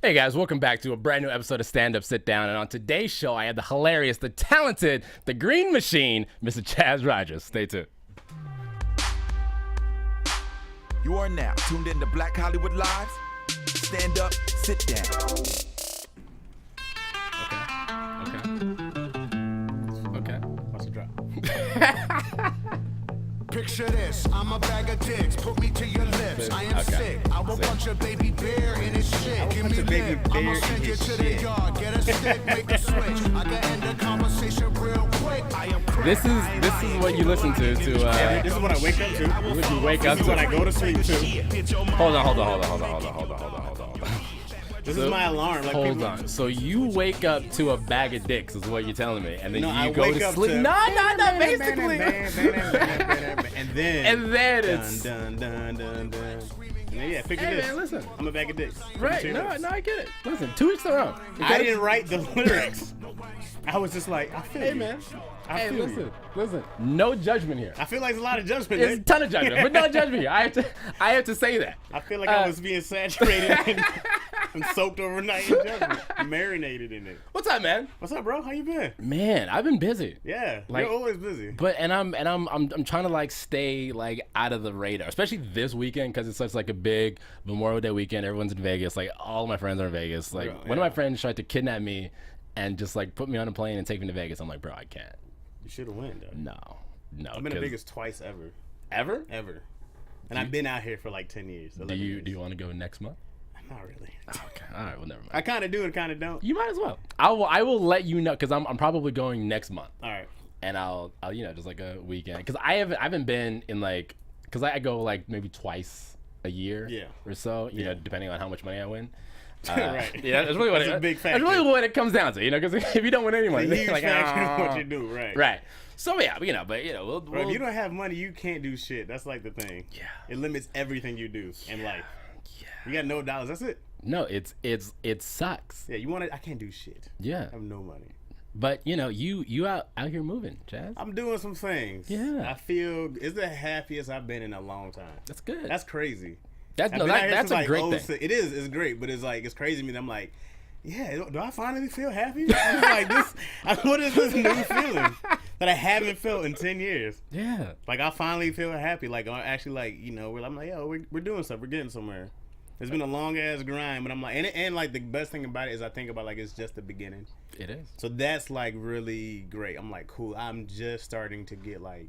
Hey guys, welcome back to a brand new episode of Stand Up, Sit Down. And on today's show, I have the hilarious, the talented, the green machine, Mr. Chaz Rodgers. Stay tuned. You are now tuned in to Black Hollywood Live. Stand up, sit down. Okay. What's the drop? Picture this, I'm a bag of dicks, put me to your lips. I am sick, I will punch a baby bear in his shit. Give me lip, I'ma send you to the yard. Get a stick, make a switch. I can end the conversation real quick. I am This is what you listen to. This is what I wake up to. What you wake up This is to. what I go to sleep to. Hold on. This is my alarm. Like Hold on. So you wake up to a bag of dicks, is what you're telling me, and then No, you I go wake to up sleep. to- No, basically. And then it's dun. And then, yeah, picture Hey, this. man, listen. I'm a bag of dicks. Right. No, I get it. Listen, to each their own. I didn't write the lyrics. I was just like, I feel Hey, you. man. I feel you. Listen. No judgment here. I feel like there's a lot of judgment. There's a ton of judgment, but no judgment here. I have to say that. I feel like I was being saturated and soaked overnight in judgment, marinated in it. What's up, man? What's up, bro? How you been? Man, I've been busy. Yeah, Like- you're always busy. But I'm trying to like stay like out of the radar, especially this weekend because it's such like a big Memorial Day weekend. Everyone's in Vegas. Like all my friends are in Vegas. Like one of my friends tried to kidnap me and just like put me on a plane and take me to Vegas. I'm like, bro, I can't. You should have went, though. No. I've been to Vegas twice ever. Ever? And I've been out here for like 10 years. Do you want to go next month? Not really. Okay. All right. Well, never mind. I kind of do and kind of don't. You might as well. I will let you know because I'm probably going next month. All right. And I'll just like a weekend because I haven't been in like because I go like maybe twice a year or so, you know, depending on how much money I win. Right. Yeah, that's really what That's a big factor. That's really what it comes down to, you know, because if you don't win any money, The then huge you're like, factor in "Ah." what you do, right. Right. So yeah, we'll Bro, if you don't have money, you can't do shit. That's like the thing. Yeah. It limits everything you do in life. You got no dollars. That's it. No, it sucks. Yeah, you want to. I can't do shit. Yeah. I have no money. But you know, you out here moving, Chaz. I'm doing some things. Yeah. I feel it's the happiest I've been in a long time. That's good. That's crazy. That's I've been out here that's since, a like, great 06. thing. It is. It's great, but it's like it's crazy to me. That I'm like, yeah. Do I finally feel happy? I'm like this. What is this new feeling that I haven't felt in 10 years? Yeah. Like I finally feel happy. Like I actually like I'm like yo we're doing stuff. We're getting somewhere. It's been a long ass grind, but I'm like and like the best thing about it is I think about like it's just the beginning. It is. So that's like really great. I'm like cool. I'm just starting to get like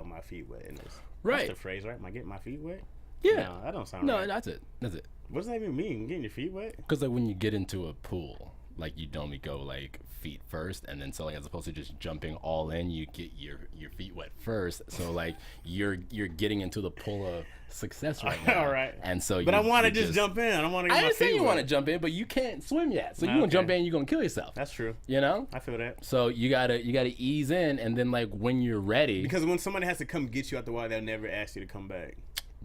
my feet wet in this. Right. That's the phrase, right? Am I getting my feet wet? Yeah. No, that don't sound No, right. that's it. What does that even mean? Getting your feet wet? Because like when you get into a pool, like you normally go like feet first, and then so like as opposed to just jumping all in, you get your feet wet first. So like you're getting into the pool of success right now. All right. And so, But I want to just jump in. I don't want to get I my understand feet you wet. want to jump in, but you can't swim yet. So you gonna jump in, you're gonna kill yourself. That's true. You know. I feel that. So you gotta ease in, and then like when you're ready. Because when somebody has to come get you out the water, they'll never ask you to come back.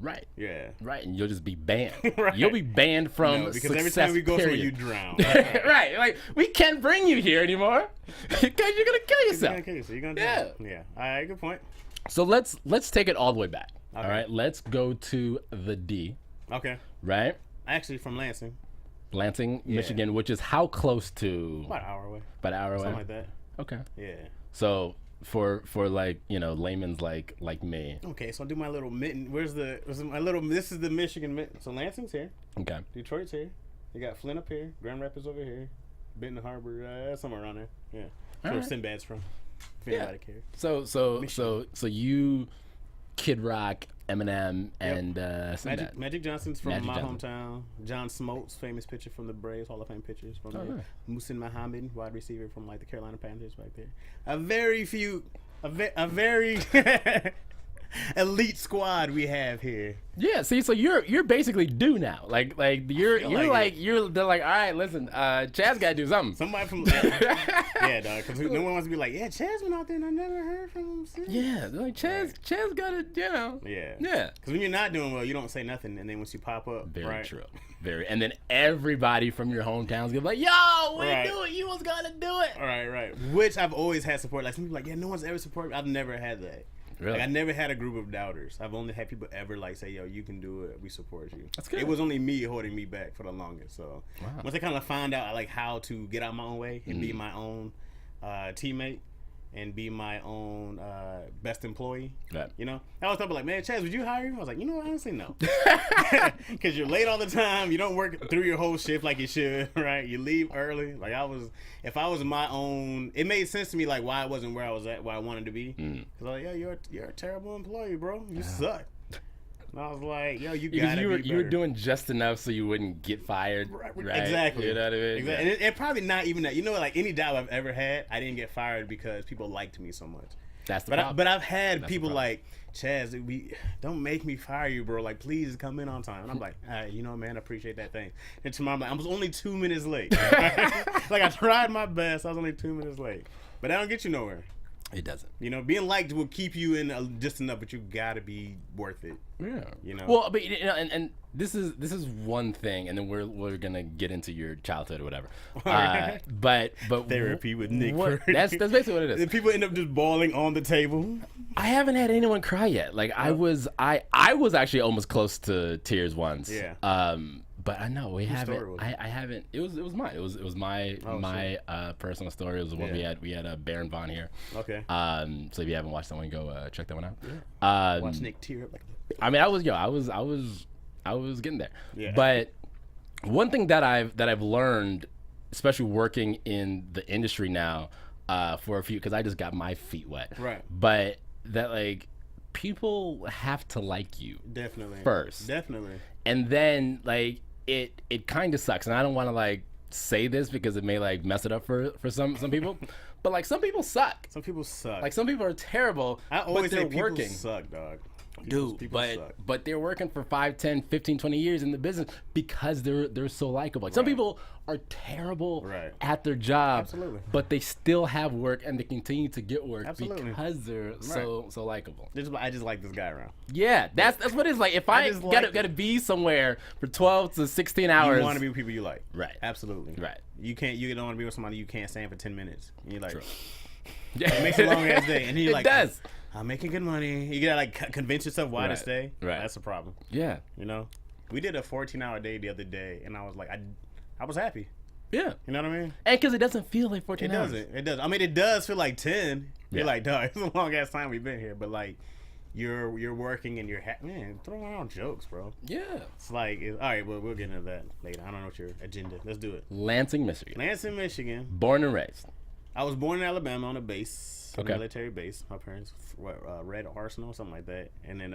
Right. Yeah. Right, and you'll just be banned. Right. You'll be banned from Because success, every time we go somewhere, period. you drown. Right, like we can't bring you here anymore because you're gonna kill You're yourself. gonna kill yourself. You're gonna Yeah. drown. Yeah. All right. Good point. So let's take it all the way back. Okay. All right, let's go to the D. Okay. Right, Actually, from Lansing, Lansing, Michigan, which is how close to? about an hour away. About an hour away. Something like that. Okay. Yeah. So for like layman's like me. Okay, so I'll do my little mitten. Where's my little? This is the Michigan mitten. So Lansing's here. Okay. Detroit's here. You got Flint up here. Grand Rapids over here. Benton Harbor, somewhere around there. Yeah. That's where Sinbad's from. If anybody cares. So you, Kid Rock, Eminem, and Sinbad. Magic Johnson's from Magic my Johnson. hometown. John Smoltz, famous pitcher from the Braves, Hall of Fame pitchers from there. nice. Muhsin Muhammad, wide receiver from like the Carolina Panthers back there. A very elite squad we have here. Yeah, see, so you're basically due now. Like you're like they're like, all right, listen, Chaz gotta do something. Somebody from yeah, dog. Because no one wants to be like, yeah, Chaz went out there and I never heard from him since. Yeah, they're like Chaz gotta, Yeah. Yeah. Because when you're not doing well, you don't say nothing, and then once you pop up, Very right? true. Very. And then everybody from your hometowns gonna be like, yo, we Right. do it. You was gonna do it. Right. Which I've always had support. Like some people like, yeah, no one's ever supported me. I've never had that. Really? Like, I never had a group of doubters. I've only had people ever like say, "Yo, you can do it. We support you." That's good. It was only me holding me back for the longest. So once I kind of found out like how to get out my own way and be my own teammate and be my own best employee, you know, I was talking like, man, Chaz, would you hire him? I was like, you know what, honestly, no, because you're late all the time. You don't work through your whole shift like you should, right? You leave early. Like if I was my own, it made sense to me like why I wasn't where I was at, where I wanted to be. Because I was like, yeah, you're a terrible employee, bro. You suck. And I was like, yo, you gotta be better. You were doing just enough so you wouldn't get fired. Right? Exactly. You know what I mean? Exactly. And it probably not even that. You know, like any job I've ever had, I didn't get fired because people liked me so much. That's the problem. But I've had people like, Chaz, don't make me fire you, bro. Like, please come in on time. And I'm like, all right, you know, man, I appreciate that thing. And tomorrow, I'm like, I was only 2 minutes late. Like, I tried my best. I was only 2 minutes late. But that don't get you nowhere. It doesn't. You know, being liked will keep you in just enough, but you gotta be worth it. Yeah. You know. Well, but you know, and this is one thing, and then we're gonna get into your childhood or whatever. But therapy with Nick Perdue. That's basically what it is. And people end up just bawling on the table. I haven't had anyone cry yet. Like I was actually almost close to tears once. Yeah. But I know we haven't. I haven't. It was mine. It was my personal story. It was the one we had Baron Vaughn here. Okay. So if you haven't watched that one, go check that one out. Yeah. Watch Nick tear up like. I mean, I was getting there. Yeah. But one thing that I've learned, especially working in the industry now, for a few, because I just got my feet wet. Right. But that like people have to like you. Definitely. First. Definitely. And then like it kind of sucks, and I don't want to like say this because it may like mess it up for some people, but like some people suck. Some people suck. Like some people are terrible. I always but they're say people working. Suck, dog. Dude, but they're working for 5, 10, 15, 20 years in the business because they're so likable. Like, some people are terrible at their job, but they still have work and they continue to get work because they're so likable. I just like this guy around. Yeah, that's what it's like. If I gotta be somewhere for 12 to 16 hours, you want to be with people you like. Right. Absolutely. Right. You don't want to be with somebody you can't stand for 10 minutes. And you're like, yeah. It makes a long ass day, and then you're like, it does. I'm making good money. You gotta like convince yourself why to stay. Right. That's the problem. Yeah. You know, we did a 14-hour day the other day, and I was like, I was happy. Yeah. You know what I mean? And because it doesn't feel like 14 hours. It doesn't. I mean, it does feel like 10. Yeah. You're like, dog, it's a long ass time we've been here, but like, you're working and you're man, throwing around jokes, bro. Yeah. It's like, all right, well, we'll get into that later. I don't know what your agenda. Let's do it. Lansing, Michigan. Lansing, Michigan. Born and raised. I was born in Alabama on a base. Okay. Military base. My parents, Red Arsenal, something like that. And then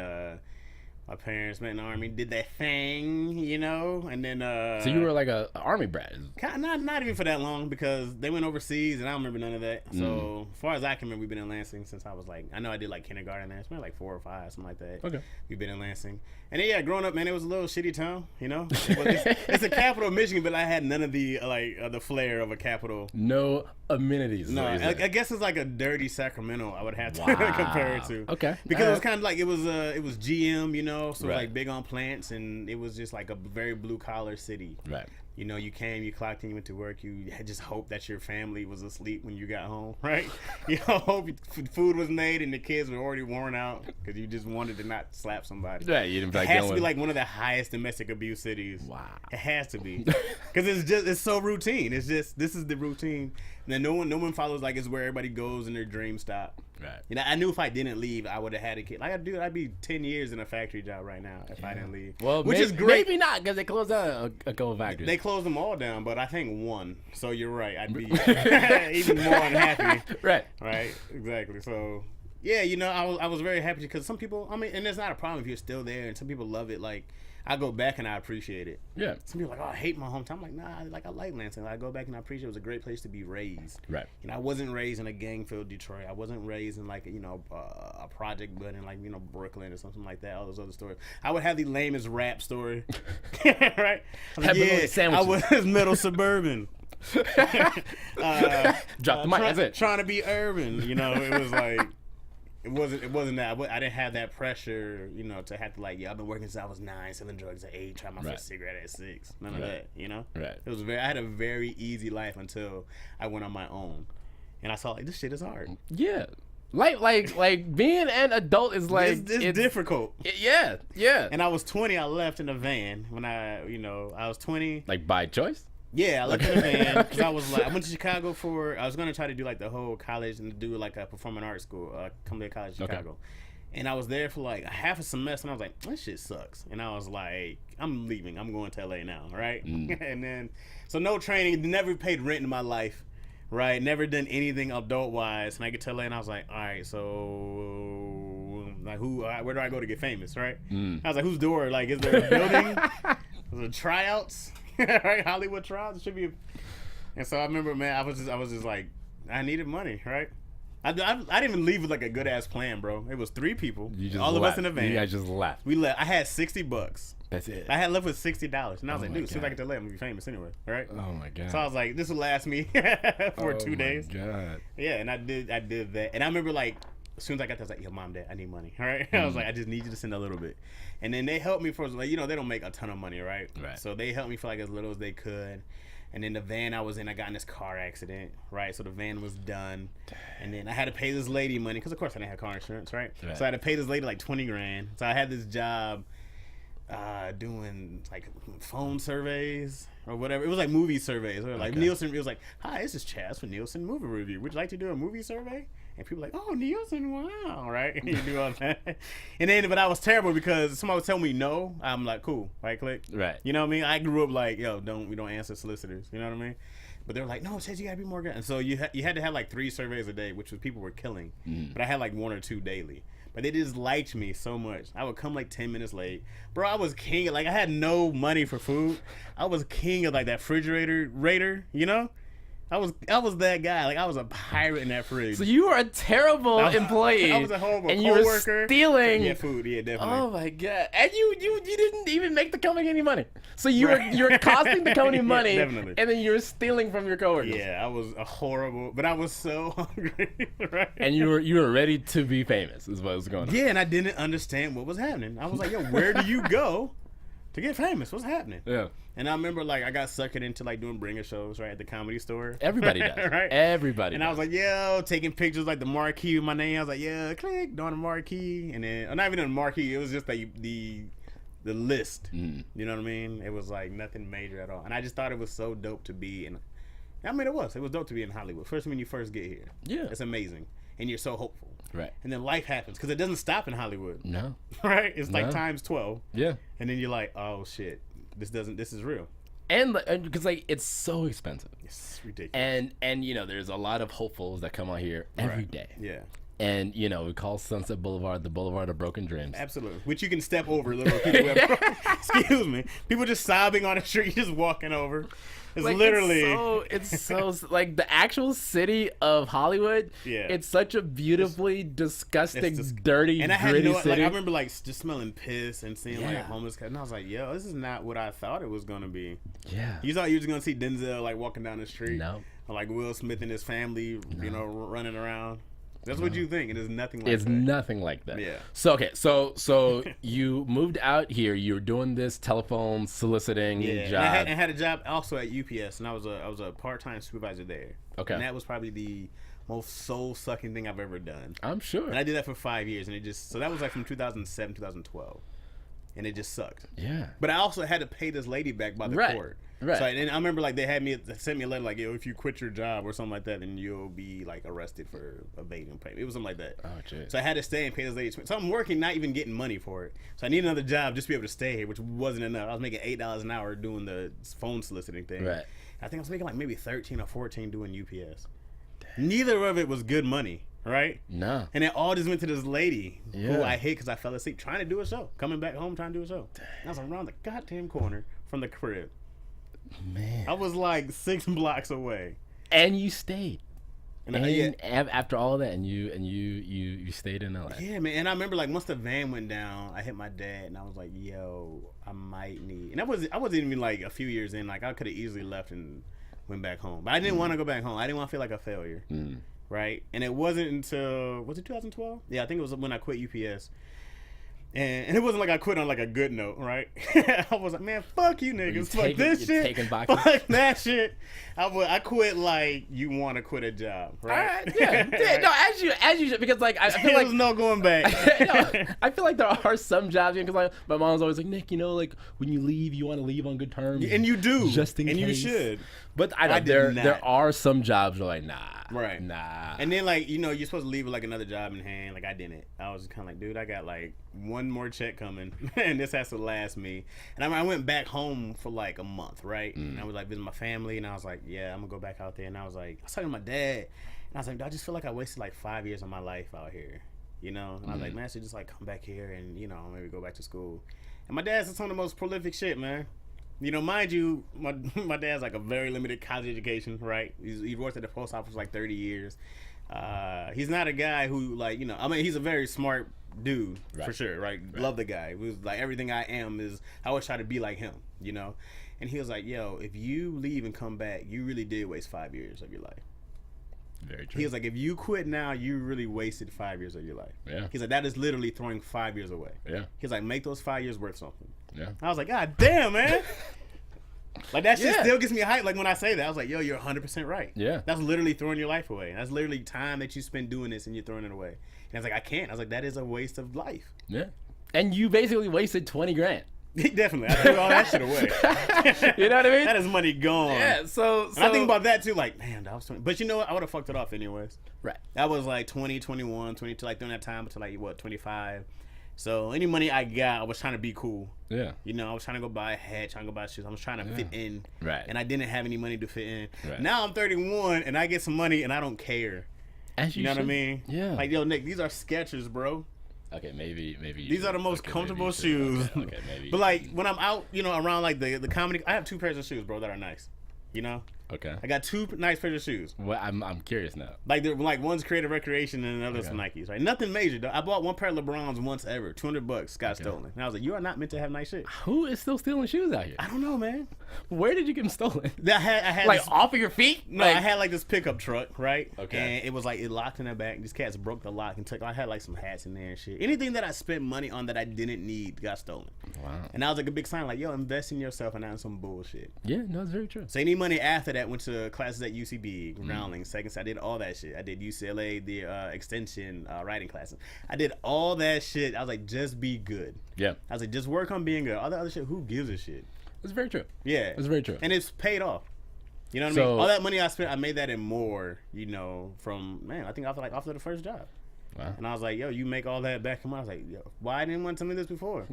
my parents went in the Army, did that thing, you know. And then so you were like a Army brat. Not even for that long, because they went overseas and I don't remember none of that. So as far as I can remember, we've been in Lansing since I was like, I know I did like kindergarten there. It's been like 4 or 5, something like that. Okay. We've been in Lansing. And then growing up, man, it was a little shitty town, you know. It's a capital of Michigan, but I had none of the the flair of a capital. No amenities. No, I guess it's like a dirty Sacramento. I would have to compare it to. Okay. Because it was kind of like it was GM, you know, so it was like big on plants, and it was just like a very blue collar city. Right. You know, you came, you clocked in, you went to work. You just hoped that your family was asleep when you got home, right? You hope food was made and the kids were already worn out because you just wanted to not slap somebody. Yeah, you didn't. It has to be like one of the highest domestic abuse cities. Wow. It has to be because it's so routine. It's just this is the routine. And then no one follows, like, it's where everybody goes and their dreams stop. Right. You know, I knew if I didn't leave, I would have had a kid. Like, I'd be 10 years in a factory job right now if I didn't leave. Well, which is great. Maybe not, because they closed down a couple of factories. They closed them all down, but I think one. So you're right. I'd be even more unhappy. Right. Right. Exactly. So, yeah, you know, I was very happy because some people, I mean, and it's not a problem if you're still there, and some people love it. Like, I go back and I appreciate it. Yeah. Some people are like, oh, I hate my hometown. I'm like, nah, I like Lansing. I go back and I appreciate it. It was a great place to be raised. Right. You know, I wasn't raised in a gang-filled Detroit. I wasn't raised in, like, you know, a project building like, you know, Brooklyn or something like that. All those other stories. I would have the lamest rap story. Right? I was middle suburban. Drop the mic. That's it. Trying to be urban. You know, it was like. It wasn't that. I didn't have that pressure, you know, to have to like, I've been working since I was 9, selling drugs at 8, trying my first cigarette at 6. None of that, you know? Right. It was I had a very easy life until I went on my own. And I saw, like, this shit is hard. Yeah. Like being an adult is like it's difficult. Yeah. And I was 20. I left in a van when I was 20. Like by choice. Yeah, I left in a van because I was like, I went to Chicago I was gonna try to do like the whole college and do like a performing arts school, Columbia College Chicago. Okay. And I was there for like half a semester, and I was like, this shit sucks. And I was like, I'm leaving. I'm going to LA now, right? And then, so no training, never paid rent in my life, right? Never done anything adult-wise. And I get to LA, and I was like, all right, so, like, where do I go to get famous, right? I was like, whose door? Like, is there a building? Is there tryouts? Right? Hollywood tryouts? It should be. And so I remember, man, I was just like, I needed money, right? I didn't even leave with like a good ass plan, bro. It was 3 people, all of us in the van. You guys just left. We left. I had $60. That's it. I had left with $60, and I was like, dude, as soon as I get to LA, I'm gonna be famous anyway, right? Oh my god. So I was like, this will last me for 2 days. Oh my god. Yeah, and I did that, and I remember like as soon as I got there, I was like, yo, mom, dad, I need money, all right? I was like, I just need you to send a little bit, and then they helped me for like, they don't make a ton of money, right? Right. So they helped me for like as little as they could. And then the van I was in, I got in this car accident, right? So the van was done. And then I had to pay this lady money, because of course I didn't have car insurance, right? So I had to pay this lady like $20,000. So I had this job doing like phone surveys or whatever. It was like movie surveys. Or like Nielsen, it was like, hi, this is Chaz from Nielsen Movie Review. Would you like to do a movie survey? And people were like, oh, Nielsen, wow, right? And you do all that. And then, but I was terrible because somebody would tell me no. I'm like, cool, right click. Right. You know what I mean? I grew up like, yo, we don't answer solicitors. You know what I mean? But they were like, no, Chaz, you gotta be more good. And so you had to have like 3 surveys a day, which was people were killing. But I had like 1 or 2 daily. But they just liked me so much. I would come like 10 minutes late. Bro, I was king. Like I had no money for food. I was king of like that refrigerator raider, you know? I was that guy. Like I was a pirate in that fridge. So you were a terrible employee. I was a horrible and coworker. You were stealing food. Yeah, definitely. Oh my god! And you didn't even make the company any money. So you're costing the company money, definitely. And then you're stealing from your coworkers. Yeah, I was a horrible, but I was so hungry. Right? And you were ready to be famous. Is what was going on. Yeah, and I didn't understand what was happening. I was like, yo, where do you go to get famous? What's happening? Yeah. And I remember, like, I got suckered into, like, doing bringer shows, right, at the Comedy Store. Everybody does. Right? Everybody And does. I was like, yo, taking pictures, like, the marquee with my name. I was like, yeah, click, on the marquee. And then, not even on the marquee, it was just, like, the list. You know what I mean? It was, like, nothing major at all. And I just thought it was so dope to be in. I mean, it was dope to be in Hollywood. First, when you first get here. Yeah. It's amazing. And you're so hopeful. Right. And then life happens, because it doesn't stop in Hollywood. No. Right? It's like times 12. Yeah. And then you're like, oh, shit, this is real. And because like it's so expensive, it's ridiculous. And there's a lot of hopefuls that come out here every day. Yeah. And we call Sunset Boulevard the Boulevard of Broken Dreams. Absolutely, which you can step over. Little people excuse me, people just sobbing on the street, just walking over. It's like, literally. It's so like the actual city of Hollywood. Yeah. It's such a beautifully disgusting, dirty, and I had gritty city. City. Like, I remember like just smelling piss and seeing like homeless cats, and I was like, yo, this is not what I thought it was gonna be. Yeah. You thought you were just gonna see Denzel like walking down the street. No. Or like Will Smith and his family, running around. That's what you think. It is nothing like that. It's nothing like that. Yeah. So, okay. So you moved out here. You were doing this telephone soliciting job. And I had a job also at UPS, and I was a part-time supervisor there. Okay. And that was probably the most soul-sucking thing I've ever done. I'm sure. And I did that for 5 years, and so that was like from 2007, 2012. And it just sucked. Yeah. But I also had to pay this lady back by the court. Right. So and I remember like they sent me a letter like, yo, if you quit your job or something like that, then you'll be like arrested for evading payment. It was something like that. Oh, jeez. So I had to stay and pay this lady. So I'm working, not even getting money for it. So I need another job just to be able to stay here, which wasn't enough. I was making $8 an hour doing the phone soliciting thing. Right. I think I was making like maybe 13 or 14 doing UPS. Damn. Neither of it was good money. Right? No. And it all just went to this lady who I hate because I fell asleep trying to do a show. Coming back home trying to do a show. I was around the goddamn corner from the crib. Man. I was like 6 blocks away. And you stayed. And after all that, and you stayed in LA. Yeah, man. And I remember like once the van went down, I hit my dad and I was like, yo, I might need. And I wasn't even like a few years in. Like I could have easily left and went back home. But I didn't want to go back home. I didn't want to feel like a failure. Right? And it wasn't until, was it 2012? Yeah, I think it was when I quit UPS. And it wasn't like I quit on like a good note, right? I was like, man, fuck you niggas, fuck this shit, fuck that shit. I quit like you want to quit a job, right? Yeah. No, as you should, because like I feel like there's no going back. I feel like there are some jobs because like my mom's always like, Nick, like when you leave, you want to leave on good terms, and you do, just in case. You should. But there are some jobs where like right, nah. And then like you're supposed to leave with like another job in hand. Like I didn't. I was kind of like, dude, I got like one more check coming, and this has to last me. And I went back home for like a month, right? And I was like visiting my family, and I was like, yeah, I'm gonna go back out there. And I was talking to my dad, and I was like, I just feel like I wasted like 5 years of my life out here, And I was like, man, I should just like come back here and maybe go back to school. And my dad's some of the most prolific shit, man. Mind you, my dad's like a very limited college education, right? He worked at the post office for like 30 years. He's not a guy who like, he's a very smart dude, right, for sure, right? Love the guy. It was like everything I am is, I always try to be like him, And he was like, yo, if you leave and come back, you really did waste 5 years of your life. Very true. He was like, if you quit now, you really wasted 5 years of your life. Yeah. He's like, that is literally throwing 5 years away. Yeah. He's like, make those 5 years worth something. Yeah. I was like, God damn, man. Like that shit still gets me hyped. Like when I say that, I was like, yo, you're 100% right. Yeah. That's literally throwing your life away. That's literally time that you spend doing this and you're throwing it away. And I was like, I can't. I was like, that is a waste of life. Yeah. And you basically wasted $20,000. Definitely. I threw all that shit away. You know what I mean? That is money gone. Yeah, so and I think about that too, like, man, that was 20. But you know what? I would have fucked it off anyways. Right. That was like 20, 21, 22, like during that time until like, 25. So any money I got, I was trying to be cool. Yeah. I was trying to go buy a hat, trying to go buy shoes. I was trying to fit in. Right. And I didn't have any money to fit in. Right. Now I'm 31 and I get some money and I don't care. As you know should. what I mean? Yeah. Like, yo, Nick, these are Skechers, bro. Okay, maybe. These are the most comfortable shoes. Okay, maybe. But like when I'm out, around like the comedy, I have 2 pairs of shoes, bro, that are nice. Okay. I got 2 nice pairs of shoes. Well, I'm curious now. Like they're like one's creative recreation and another's some Nikes, right? Nothing major though. I bought 1 pair of LeBrons once ever, $200, got stolen. And I was like, you are not meant to have nice shit. Who is still stealing shoes out here? I don't know, man. Where did you get them stolen? I had like off of your feet? No, I had like this pickup truck, right? Okay. And it was like it locked in the back. These cats broke the lock and took. I had like some hats in there and shit. Anything that I spent money on that I didn't need got stolen. Wow. And that was like a big sign, like, yo, invest in yourself and not in some bullshit. Yeah, no, it's very true. So any money after that went to classes at UCB, Groundlings, second. I did all that shit. I did UCLA, the extension writing classes. I did all that shit. I was like, just be good. Yeah. I was like, just work on being good. All the other shit, who gives a shit? It's very true. Yeah. It's very true. And it's paid off. You know what I mean? All that money I spent, I made that and more, from, I think after the first job. Wow. And I was like, yo, you make all that back. I was like, yo, why I didn't want to tell me this before?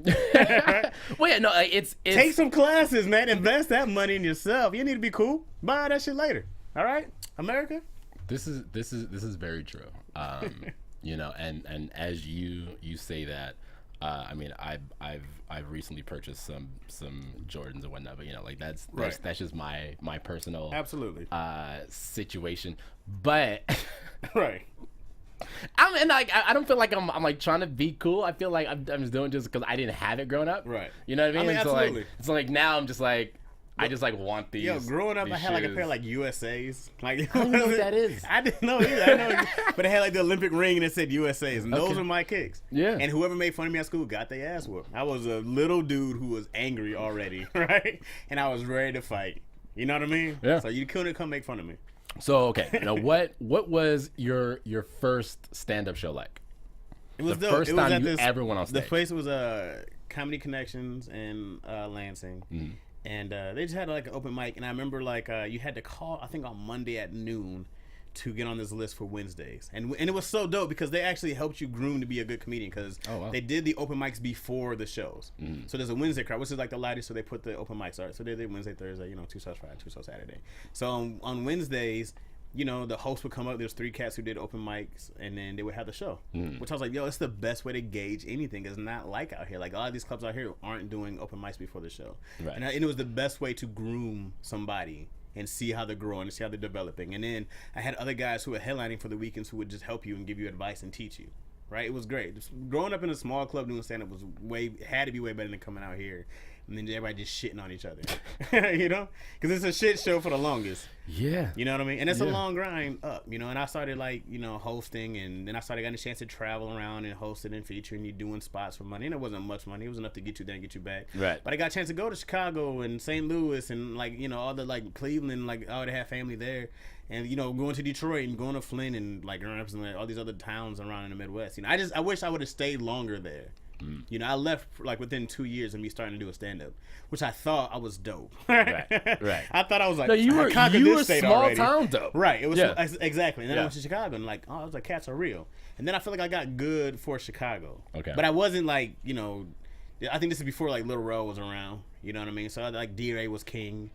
Well, yeah, no, it's take some classes, man. Invest that money in yourself. You need to be cool. Buy that shit later. All right, America. This is very true. And as you say that, I've recently purchased some Jordans and whatnot, but that's just my personal absolutely situation. But right. I don't feel like I'm like trying to be cool. I feel like I'm just doing it just because I didn't have it growing up. Right. You know what I mean? Absolutely. So like now I'm just like, I just like want these. Yo, growing up, I had like a pair of like USAs. Like I don't know what that is. I didn't know either. I know, but it had like the Olympic ring and it said USAs, and those were my kicks. Yeah. And whoever made fun of me at school got their ass whooped. I was a little dude who was angry already, right? And I was ready to fight. You know what I mean? Yeah. So you couldn't come make fun of me. So okay, now what was your first stand-up show like? It was the dope. first it was time you ever went on stage. The place was Comedy Connections in Lansing. Mm-hmm. And they just had like an open mic, and I remember like you had to call, I think on Monday at noon, to get on this list for Wednesdays, and it was so dope because they actually helped you groom to be a good comedian because they did the open mics before the shows. Mm. So there's a Wednesday crowd, which is like the lightest, so they put the open mics out. So they did Wednesday, Thursday, 2 shows Friday, 2 shows Saturday. So on Wednesdays, the host would come up. There's 3 cats who did open mics, and then they would have the show. Which I was like, yo, it's the best way to gauge anything. It's not like out here. Like a lot of these clubs out here aren't doing open mics before the show. Right. And it was the best way to groom somebody and see how they're growing and see how they're developing. And then I had other guys who were headlining for the weekends who would just help you and give you advice and teach you. Right? It was great. Just growing up in a small club doing stand-up had to be way better than coming out here. and then everybody just shitting on each other. You know, because it's a shit show for the longest. Yeah. You know what I mean? And it's a long grind up, you know, and I started like, you know, hosting, and then I started getting a chance to travel around and hosting and featuring, you doing spots for money. And it wasn't much money. It was enough to get you there and get you back. Right. But I got a chance to go to Chicago and St. Louis and like, you know, all the like Cleveland, like I already have family there. And, you know, going to Detroit and going to Flint and like Grand Rapids and like, all these other towns around in the Midwest. You know, I wish I would have stayed longer there. You know, I left like within 2 years of me starting to do a stand-up, which I thought I was dope. Right. I thought I was like, no, you were small already. town dope. Right. It was exactly. And then I went to Chicago and like, oh, I was like, cats are real. And then I feel like I got good for Chicago. Okay. But I wasn't like, you know, I think this is before like Lil Rel was around. You know what I mean? So like D-Ray was king.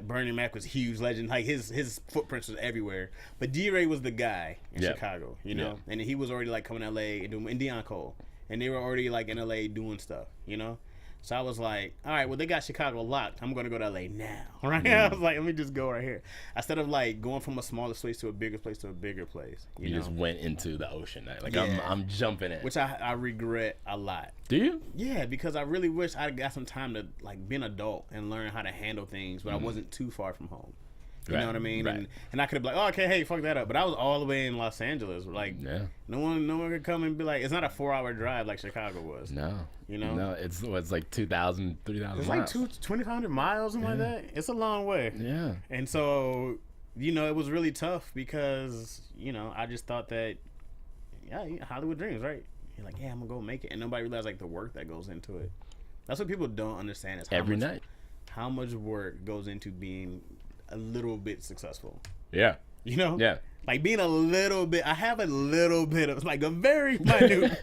Bernie Mac was huge legend. Like his footprints was everywhere. But D-Ray was the guy in Chicago. You know, and he was already like coming to LA and doing Deion Cole. And they were already like in LA doing stuff, you know? So I was like, all right, well, they got Chicago locked. I'm going to go to LA now, right? I was like, let me just go right here. Instead of like going from a smaller place to a bigger place to a bigger place. You know? Just went into the ocean. Like, I'm jumping in. Which I regret a lot. Do you? Yeah, because I really wish I got some time to like be an adult and learn how to handle things, but I wasn't too far from home. You know what I mean? Right. And I could have been like, oh, okay, hey, fuck that up. But I was all the way in Los Angeles. Like, no one could come and be like, it's not a 4-hour drive like Chicago was. No. You know? No, it's like 2,000, 3,000 It's miles. like 2,500 miles, something like that. It's a long way. Yeah. And so, you know, it was really tough because, you know, I just thought that, Hollywood dreams, right? You're like, I'm going to go make it. And nobody realized, like, the work that goes into it. That's what people don't understand is how much work goes into being a little bit successful. Yeah. You know? Yeah. Like being a little bit, I have a little bit of like a very minute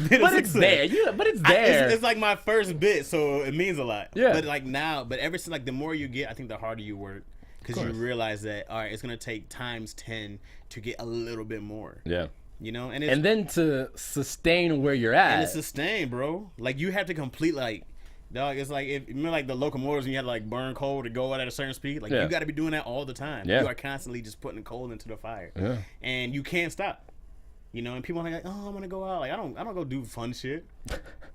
bit but of it's success. there. But it's there. It's like my first bit, so it means a lot. Yeah. But like now, but ever since like the more you get, I think the harder you work because you realize that, all right, it's going to take times 10 to get a little bit more. Yeah. You know? And then to sustain where you're at. And to sustain, bro. Like you have to complete like, dog, it's like if remember like the locomotives and you had to like burn coal to go out at a certain speed. Like you got to be doing that all the time. You are constantly just putting coal into the fire, and you can't stop. You know, and people are like, oh, I'm gonna go out. Like I don't go do fun shit.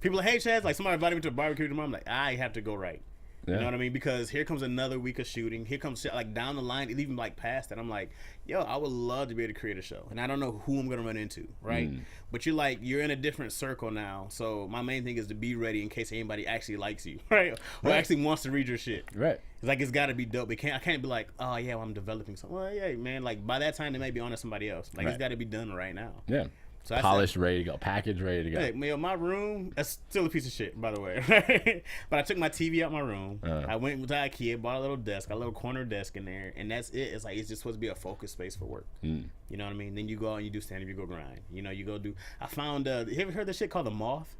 People are like, hey Chaz, like somebody invited me to a barbecue tomorrow. I'm like, I have to go right. You know what I mean? Because here comes another week of shooting. Here comes shit like down the line, even like past that. I'm like, yo, I would love to be able to create a show. And I don't know who I'm going to run into, right? But you're in a different circle now. So my main thing is to be ready in case anybody actually likes you, right? Or actually wants to read your shit. Right. It's like, it's got to be dope. I can't be like, oh, yeah, well, I'm developing something. Well, yeah, man, like by that time, they may be on to somebody else. Like it's got to be done right now. Yeah. So polished, ready to go, packaged, ready to go. Hey, my room, that's still a piece of shit, by the way. But I took my TV out my room. I went to IKEA, bought a little desk, a little corner desk in there, and that's it. It's like it's just supposed to be a focus space for work. You know what I mean? Then you go out and you do stand-up, you go grind. You know, you go do. I found. You ever heard this shit called The Moth?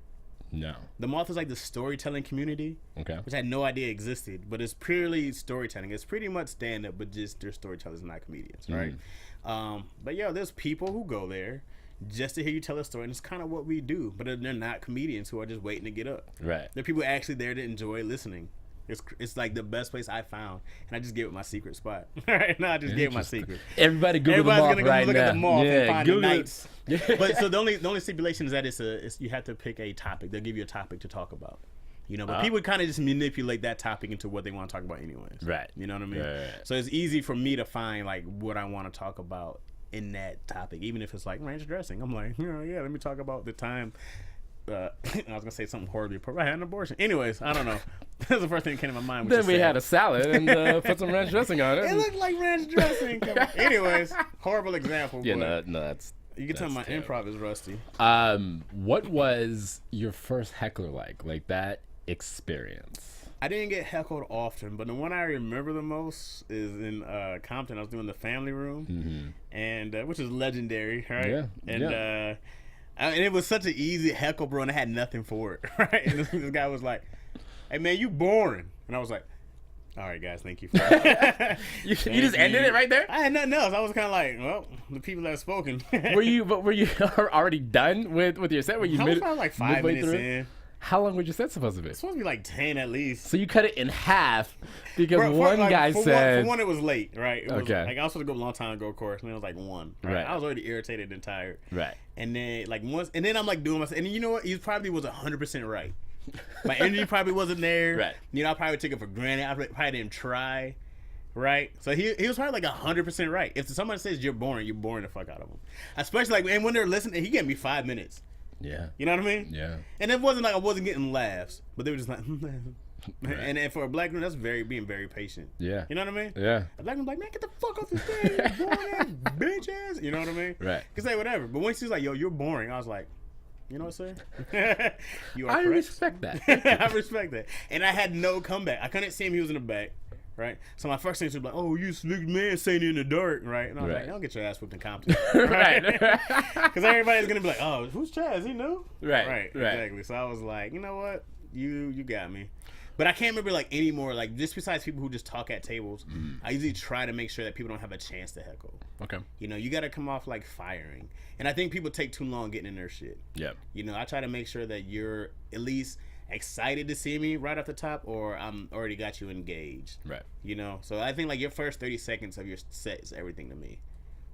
No. The Moth is like the storytelling community. Okay. Which I had no idea existed, but it's purely storytelling. It's pretty much stand-up, but just they're storytellers, not comedians, right? But there's people who go there just to hear you tell a story, and it's kind of what we do, but they're not comedians who are just waiting to get up. Right. They're people actually there to enjoy listening. It's like the best place I found, and I just gave it my secret spot. Right now, I just gave it my secret. Everybody's gonna go look at the Moth and find the Google nights. But so the only stipulation is that it's you have to pick a topic. They'll give you a topic to talk about. You know, but people kind of just manipulate that topic into what they want to talk about anyways. Right. You know what I mean? Right. So it's easy for me to find like what I want to talk about in that topic, even if it's like ranch dressing. I'm like, let me talk about the time I was gonna say something horribly appropriate. I had an abortion. Anyways, I don't know. That's the first thing that came to my mind. Then we had a salad and put some ranch dressing on it. It looked like ranch dressing. Anyways, horrible example. Yeah, no, that's. You can tell my improv is rusty. What was your first heckler like? Like that experience? I didn't get heckled often, but the one I remember the most is in Compton. I was doing the family room, and which is legendary, right? Yeah. And and it was such an easy heckle, bro, and I had nothing for it, right? And this guy was like, "Hey, man, you boring," and I was like, "All right, guys, thank you for that." you just ended it right there? I had nothing else. I was kind of like, well, the people that have spoken. Were you already done with your set? Were you I was probably like 5 minutes in. How long was your set supposed to be? It's supposed to be like 10 at least. So you cut it in half because one guy said... For one, it was late, right? It was, okay. Like, I was supposed to go a long time ago, of course, and it was like 1. Right? I was already irritated and tired. Right. And then, like, once... And then I'm, like, doing my... And you know what? He probably was 100% right. My energy probably wasn't there. Right. You know, I probably took it for granted. I probably didn't try. Right. So he was probably like 100% right. If someone says you're boring the fuck out of them. Especially like, and when they're listening, he gave me 5 minutes. Yeah. You know what I mean? Yeah. And it wasn't like I wasn't getting laughs, but they were just like, Right. And for a black man, that's being very patient. Yeah. You know what I mean? Yeah. A black man's like, man, get the fuck off the stage, boring ass bitches. You know what I mean? Right. He could say whatever. But once he was like, yo, you're boring, I was like, you know what, sir? You are I correct. respect that. I respect that. And I had no comeback. I couldn't see him. He was in the back. Right? So my first thing was like, oh, you slick man saying it in the dark. Right? And I was like, don't get your ass whipped in Compton. Right. Because everybody's going to be like, oh, who's Chaz? He knew? Right. Right. Exactly. So I was like, you know what? You got me. But I can't remember like anymore. Like just besides people who just talk at tables, I usually try to make sure that people don't have a chance to heckle. Okay. You know, you got to come off like firing, and I think people take too long getting in their shit. Yeah. You know, I try to make sure that you're at least excited to see me right off the top, or I'm already got you engaged. Right. You know, so I think like your first 30 seconds of your set is everything to me.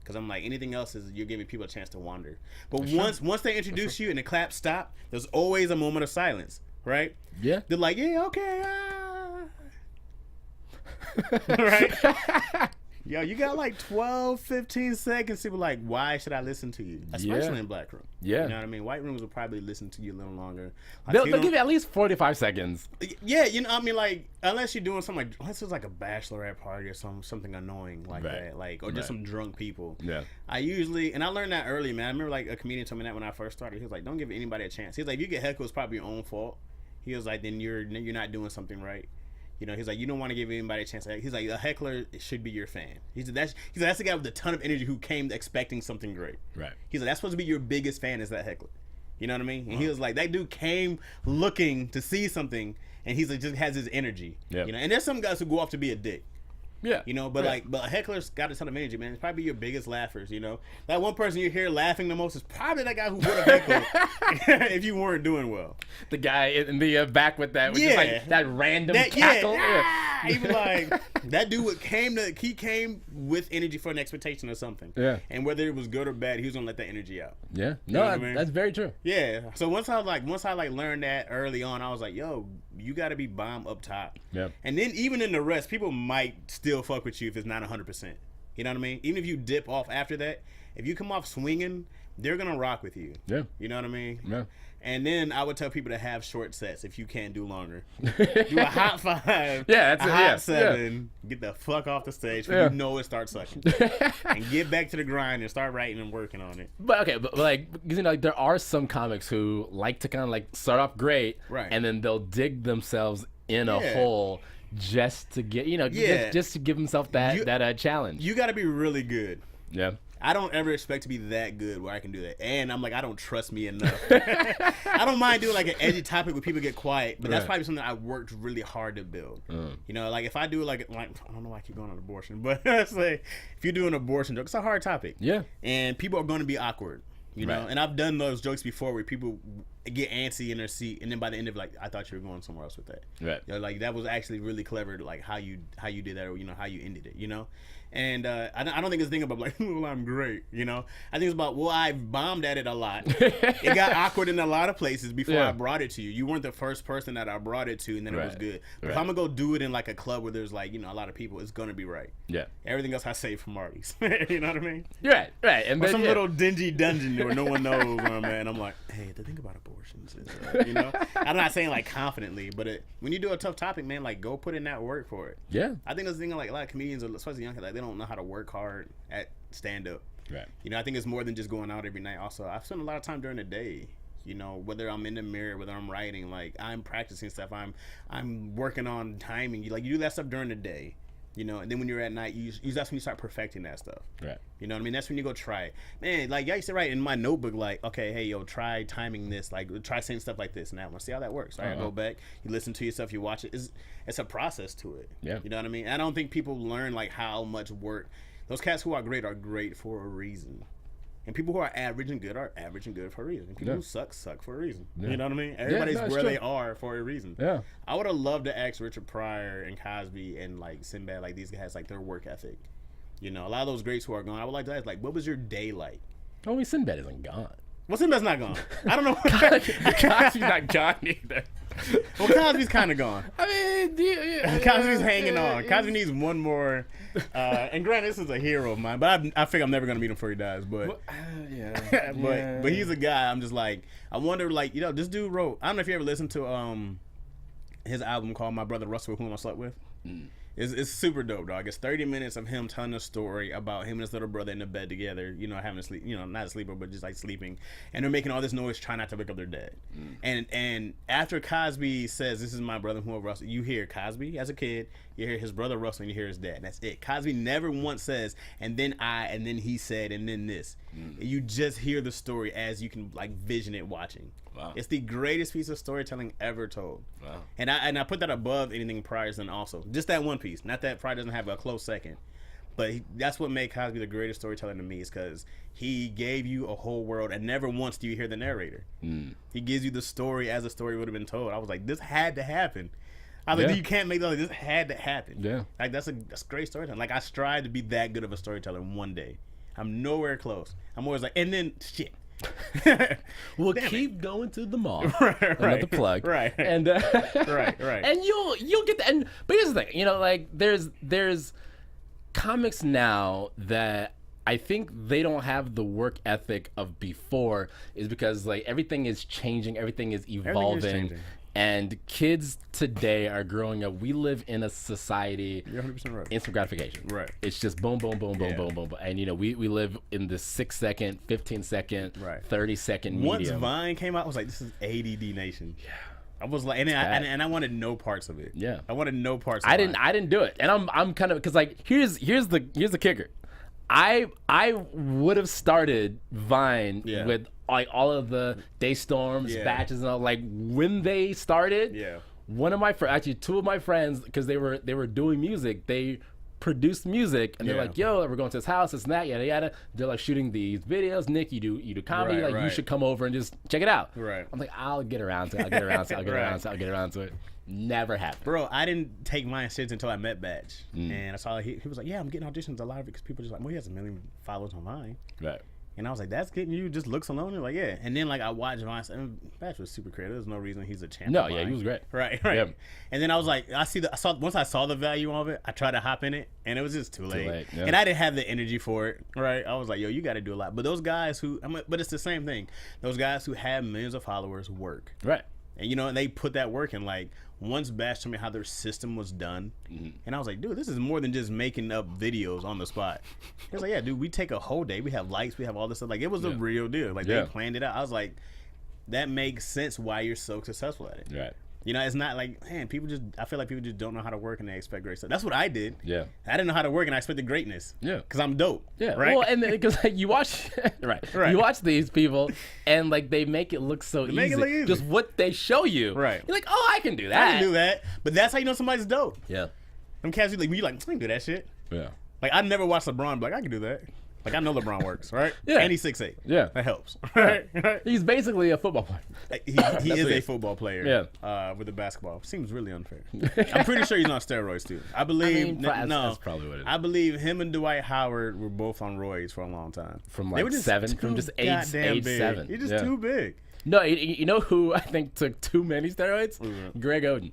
Because I'm like, anything else is you're giving people a chance to wander. But once they introduce you and the clap stop, there's always a moment of silence. Right? Yeah. They're like, yeah, okay. Right? Yo, you got like 12, 15 seconds. People like, why should I listen to you? Especially in black room. Yeah. You know what I mean? White rooms will probably listen to you a little longer. Like, They'll give you at least 45 seconds. Yeah, you know, I mean, like, unless you're doing something like, unless it's like a bachelorette party or something annoying like that, like, or just some drunk people. Yeah. I usually, and I learned that early, man. I remember like a comedian told me that when I first started. He was like, don't give anybody a chance. He's like, if you get heckled, it's probably your own fault. He was like, then you're not doing something right. You know, he's like, you don't want to give anybody a chance. He's like, a heckler should be your fan. He's like, that's the guy with a ton of energy who came expecting something great. Right. He's like, that's supposed to be your biggest fan is that heckler. You know what I mean? And he was like, that dude came looking to see something, and he's like, just has his energy. Yeah. You know, and there's some guys who go off to be a dick. Yeah. You know, but but a heckler's got a ton of energy, man. It's probably your biggest laughers, you know. That one person you hear laughing the most is probably that guy who would have heckled if you weren't doing well. The guy in the back with that, with just like that random cackle. He was like, that dude came with energy for an expectation or something. Yeah. And whether it was good or bad, he was gonna let that energy out. Yeah. No, that's very true. Yeah. So once I learned that early on, I was like, yo, you got to be bomb up top. Yeah. And then even in the rest, people might still fuck with you if it's not 100%. You know what I mean? Even if you dip off after that, if you come off swinging, they're gonna rock with you. Yeah. You know what I mean? Yeah. And then I would tell people to have short sets if you can't do longer. Do a hot 5. Yeah, that's a hot 7. Yeah. Get the fuck off the stage when you know it starts sucking. And get back to the grind and start writing and working on it. But okay, but like, you know, like there are some comics who like to kind of like start off great, right, and then they'll dig themselves in a hole just to get, you know, just to give themselves that challenge. You got to be really good. Yeah. I don't ever expect to be that good where I can do that. And I'm like, I don't trust me enough. I don't mind doing like an edgy topic where people get quiet, but that's probably something I worked really hard to build. You know, like if I do like I don't know why I keep going on abortion, but let's say if you do an abortion joke, it's a hard topic. Yeah. And people are going to be awkward, you know? And I've done those jokes before where people get antsy in their seat, and then by the end of it, like, I thought you were going somewhere else with that. Right. You know, like that was actually really clever, like how you did that, or you know how you ended it, you know. And I don't think it's a thing about like, well, I'm great, you know. I think it's about, well, I bombed at it a lot. It got awkward in a lot of places before I brought it to you. You weren't the first person that I brought it to, and then it was good. But if I'm gonna go do it in like a club where there's like, you know, a lot of people, it's gonna be right. Yeah. Everything else I save for Marty's. You know what I mean? Right. And or then, some little dingy dungeon where no one knows where I'm at. And I'm like, hey, the thing about abortions is, you know, I'm not saying like confidently, but when you do a tough topic, man, like go put in that work for it. Yeah. I think that's the thing, like a lot of comedians, especially young kids, like they don't know how to work hard at stand-up. Right. You know, I think it's more than just going out every night. Also, I've spent a lot of time during the day. You know, whether I'm in the mirror, whether I'm writing, like I'm practicing stuff. I'm working on timing. You do that stuff during the day. You know, and then when you're at night, that's when you start perfecting that stuff. Right. You know what I mean? That's when you go try it. Man, like I used to write in my notebook, like, okay, hey, yo, try timing this. Like, try saying stuff like this and that. I want to see how that works. Right? I go back, you listen to yourself, you watch it. It's a process to it. Yeah. You know what I mean? I don't think people learn, like, how much work. Those cats who are great for a reason. And people who are average and good for a reason. And people who suck for a reason. Yeah. You know what I mean? Everybody's where they are for a reason. Yeah. I would have loved to ask Richard Pryor and Cosby and like Sinbad, like these guys, like their work ethic. You know, a lot of those greats who are gone, I would like to ask, like, what was your day like? Oh, Sinbad isn't gone. Well, Sinbad's not gone. I don't know. Cosby's not gone either. Well, Cosby's kind of gone. I mean, Cosby's hanging on. Cosby needs one more. And granted, this is a hero of mine, but I figure I'm never gonna meet him before he dies. But but he's a guy. I'm just like, I wonder, like, this dude wrote. I don't know if you ever listened to his album called "My Brother Russell, Whom I Slept With." It's super dope, dog. It's 30 minutes of him telling a story about him and his little brother in the bed together, having to sleep, not a sleeper, but just like sleeping. And they're making all this noise trying not to wake up their dad. And after Cosby says, "This is my brother, whom Russell," you hear Cosby as a kid, you hear his brother Russell, and you hear his dad. And that's it. Cosby never once says, "and then and then he said, and then this." You just hear the story as you can like vision it watching. Wow. It's the greatest piece of storytelling ever told. Wow. And I put that above anything prior than also. Just that one piece. Not that probably doesn't have a close second. But that's what made Cosby the greatest storyteller to me, is because he gave you a whole world, and never once do you hear the narrator. He gives you the story as the story would have been told. I was like, this had to happen. I was like, you can't make that. Like, this had to happen. Yeah. Like, that's great storytelling. Like, I strive to be that good of a storyteller one day. I'm nowhere close. I'm always like, and then shit. We'll keep going to the mall. Another plug. Right. And right. And you'll get that. But here's the thing, like there's comics now that I think they don't have the work ethic of before, is because like everything is changing, everything is evolving. And kids today are growing up. We live in a society. You're 100% right. Instant gratification. Right. It's just boom, boom, boom, boom, boom, boom. And we live in this 6-second, 15-second, 30-second medium. Once Vine came out, I was like, this is ADD Nation. Yeah. I was like, and I wanted no parts of it. Yeah. I wanted no parts. Of I didn't do it, and I'm kind of, because like here's the kicker. I would have started Vine with like all of the Daystorms, batches, and all. Like when they started, one of my actually two of my friends, because they were doing music, they produced music, and they're like, yo, we're going to his house, this and that, yada yada. They're like shooting these videos. Nick, you do comedy, you should come over and just check it out. Right. I'm like, I'll get around to it. Never happened. Bro, I didn't take mine serious until I met Batch. And I saw he was like, yeah, I'm getting auditions a lot of it, because people just like, well, he has 1 million followers on Vine. Right. And I was like, that's getting you just looks alone? They're like, yeah. And then like I watched Vine, and Batch was super creative. There's no reason he's a champion. No, yeah, he was great. Right. Yeah. And then I was like, once I saw the value of it, I tried to hop in it, and it was just too late. Yeah. And I didn't have the energy for it. Right. I was like, yo, you got to do a lot. But those guys but it's the same thing. Those guys who have millions of followers work. Right. And and they put that work in. Like, once Bash told me how their system was done, and I was like, dude, this is more than just making up videos on the spot. He was like, yeah, dude, we take a whole day. We have lights. We have all this stuff. Like, it was a real deal. Like, they planned it out. I was like, that makes sense why you're so successful at it. Right. It's not like, man, I feel like people just don't know how to work, and they expect great stuff. That's what I did. Yeah. I didn't know how to work, and I expected greatness. Yeah. Because I'm dope. Yeah. Right. Well, and because like, you watch, right. You watch these people, and like they make it look so easy. Just what they show you. Right. You're like, oh, I can do that. I can do that. But that's how you know somebody's dope. Yeah. Them cats, like, when you like, I can do that shit. Yeah. Like, I never watched LeBron, but like, I can do that. Like, I know LeBron works, right? Yeah. And he's 6'8". Yeah. That helps. Right? He's basically a football player. He is a football player. Yeah. With the basketball. Seems really unfair. I'm pretty sure he's on steroids, too. I believe. That's probably what it is. I believe him and Dwight Howard were both on roids for a long time. From like 7? From just 8, 7. He's just too big. No, you know who I think took too many steroids? Greg Oden.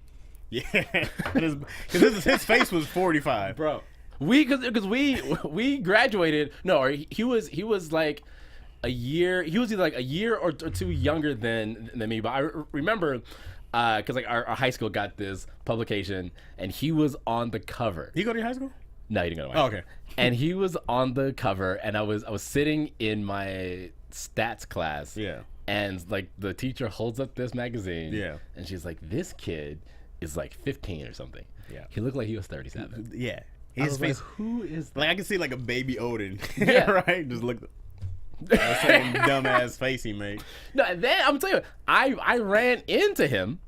Yeah. Because his face was 45. Bro. Because we graduated. No, he was like a year. He was either like a year or two younger than me. But I remember because like our high school got this publication, and he was on the cover. You go to your high school? No, he didn't go to my high school. Okay. And he was on the cover, and I was sitting in my stats class. Yeah. And like the teacher holds up this magazine. Yeah. And she's like, "This kid is like 15 or something." Yeah. He looked like he was 37. Yeah. His face, like, who is that? Like, I can see like a baby Odin. Yeah. Right? Just look the same dumbass face he made. No, then I'm telling you, I ran into him,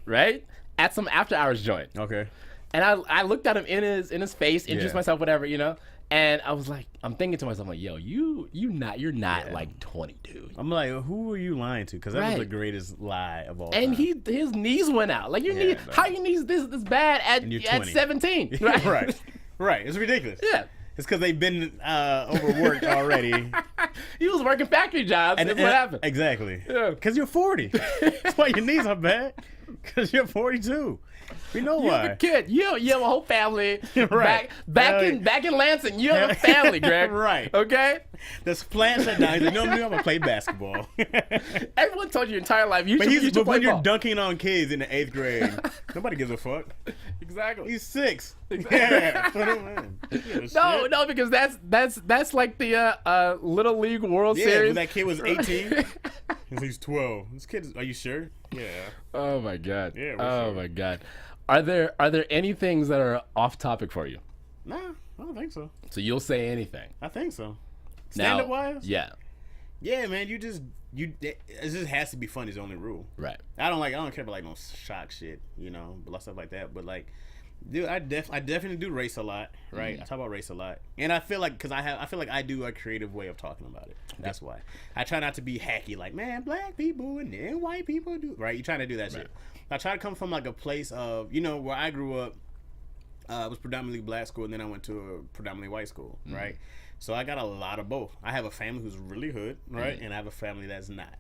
right? At some after hours joint. Okay. And I looked at him in his face, introduced myself, whatever, and I was like, I'm thinking to myself, like, yo, you're not like 20, dude. I'm like, who are you lying to? Because that was the greatest lie of all time. And his knees went out. Like, how your knees this bad at 17? Right. Right. It's ridiculous. Yeah. It's because they've been overworked already. He was working factory jobs. And that's what happened. Exactly. Yeah. Because you're 40. That's why your knees are bad. Because you're 42. We know You why. have a kid. You have a whole family. Right. Back in Lansing, you have a family, Greg. Right. Okay? This plan shut down. He's like, no, I'm going to play basketball. Everyone told you your entire life you But should play when you're ball. dunking on kids in the 8th grade, nobody gives a fuck. Exactly. He's 6. Yeah. Put him in. No, because that's like the Little League World Yeah, Series. when that kid was 18. He's 12. This kid, are you sure? Yeah. Oh my god. Yeah, oh sure. my god. Are there any things that are off topic for you? Nah, I don't think so. So you'll say anything. I think so. Now, Stand-up wise? Yeah. Yeah, man, it just has to be fun is the only rule. Right. I don't care about like no shock shit, stuff like that. But like, dude, I definitely do race a lot, right? I talk about race a lot, and I feel like I feel like I do a creative way of talking about it. That's why I try not to be hacky, like, man, black people and then white people do, right? You trying to do that shit. I try to come from like a place of, where I grew up. It was predominantly black school, and then I went to a predominantly white school, right? So I got a lot of both. I have a family who's really hood, right? And I have a family that's not.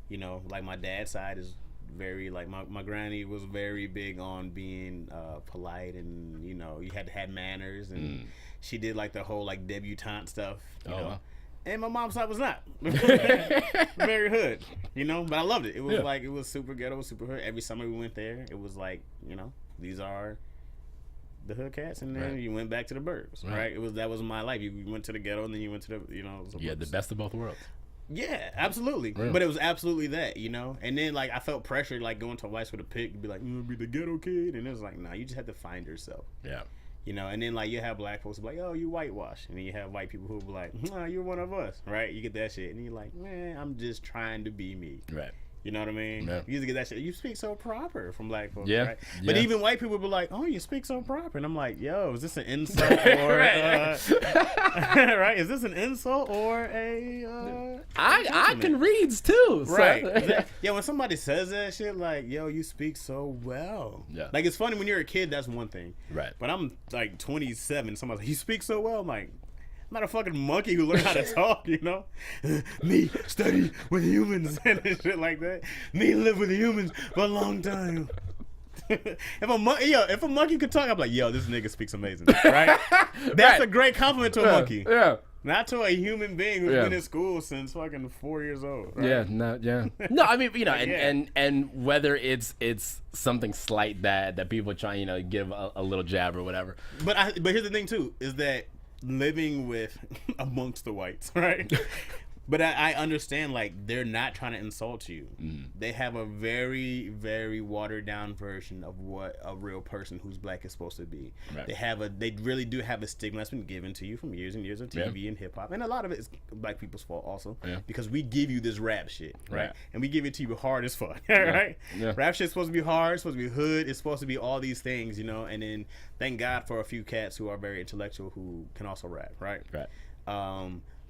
Like my dad's side is very, like, my granny was very big on being polite, and, you had to have manners, and she did like the whole like debutante stuff, you know. Wow. And my mom's side was not. Very hood, but I loved it. It was like, it was super ghetto, super hood. Every summer we went there, it was like, these are the hood cats, and then you went back to the burbs, right? That was my life. You went to the ghetto, and then you went to the, Yeah, the best of both worlds. Yeah, absolutely. Right. But it was absolutely that, And then, like, I felt pressure, like, going to a white school to pick, to be like, be the ghetto kid, and it was like, nah, you just have to find yourself. Yeah. And then, like, you have black folks be like, oh, you whitewash, and then you have white people who be like, nah, you're one of us, right? You get that shit, and you're like, man, I'm just trying to be me. Right. You know what I mean? Yeah. You used to get that shit. You speak so proper from black folks, right? But even white people be like, "Oh, you speak so proper," and I'm like, "Yo, is this an insult or right? Is this an insult or a?" I can reads too, right? Yeah, when somebody says that shit, like, "Yo, you speak so well," like, it's funny when you're a kid. That's one thing, right? But I'm like 27. Somebody's like, "You speak so well," I'm like, I'm not a fucking monkey who learned how to talk, Me study with humans and shit like that. Me live with humans for a long time. If a monkey could talk, I'm like, yo, this nigga speaks amazing, right? That's a great compliment to a monkey. Yeah. Not to a human being who's been in school since fucking 4 years old. Right? No, I mean, and whether it's something slight that people try, give a little jab or whatever. But here's the thing too, is that living with amongst the whites, right? But I understand, like, they're not trying to insult you. They have a very, very watered down version of what a real person who's black is supposed to be. Right. They really do have a stigma that's been given to you from years and years of TV and hip hop, and a lot of it is black people's fault also, because we give you this rap shit, right? And we give it to you hard as fuck, right? Yeah. Rap shit's supposed to be hard, it's supposed to be hood, it's supposed to be all these things, and then thank God for a few cats who are very intellectual who can also rap, right? Right.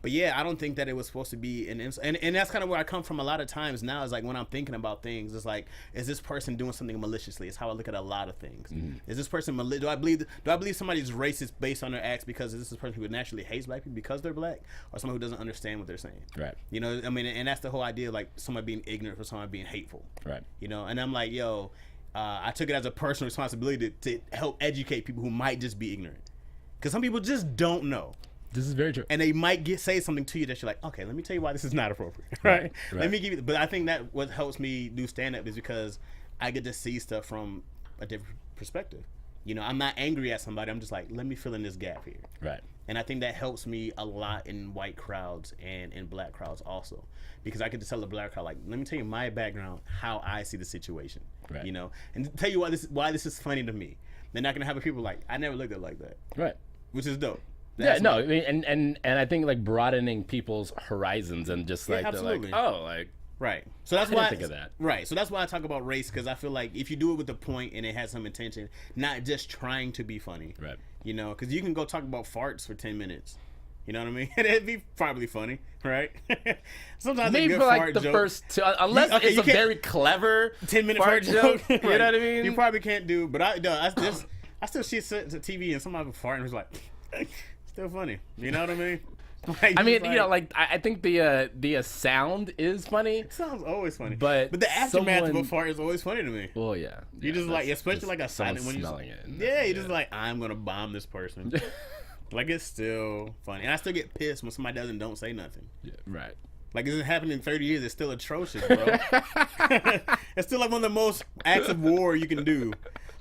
But yeah, I don't think that it was supposed to be and that's kind of where I come from a lot of times now, is like, when I'm thinking about things, it's like, is this person doing something maliciously? It's how I look at a lot of things. Is this person do I believe somebody's racist based on their acts because this is a person who naturally hates black people because they're black, or someone who doesn't understand what they're saying? Right. I mean, and that's the whole idea, like, somebody being ignorant or somebody being hateful. Right. And I'm like, yo, I took it as a personal responsibility to help educate people who might just be ignorant, because some people just don't know. This is very true. And they might say something to you that you're like, okay, let me tell you why this is not appropriate, right? Let me give you, but I think that what helps me do stand-up is because I get to see stuff from a different perspective. I'm not angry at somebody. I'm just like, let me fill in this gap here. Right. And I think that helps me a lot in white crowds and in black crowds also, because I get to tell the black crowd, like, let me tell you my background, how I see the situation, right? And tell you why this is funny to me. They're not gonna have people like, I never looked at it like that, right? Which is dope. I mean, and I think, like, broadening people's horizons and just like, they're like, oh, like, right. So that's why I think of that. Right. So that's why I talk about race, because I feel like if you do it with a point and it has some intention, not just trying to be funny, right? Because you can go talk about farts for 10 minutes. You know what I mean? It'd be probably funny, right? Sometimes maybe a good for like fart the joke, first two, unless it's a very clever 10-minute fart joke. Right. You know what I mean? You probably can't do, but I still see it to TV and somebody farting who's like, still funny. You know what I mean? Like, I mean, you know, like I think the sound is funny. It sounds always funny, but the aftermath of a fart is always funny to me. Well, yeah, you just like, especially like a silent when you smelling it. You're just like, I'm gonna bomb this person. Like, it's still funny, and I still get pissed when somebody don't say nothing. Yeah, right. Like, it's happened in 30 years. It's still atrocious, bro. It's still like one of the most acts of war you can do.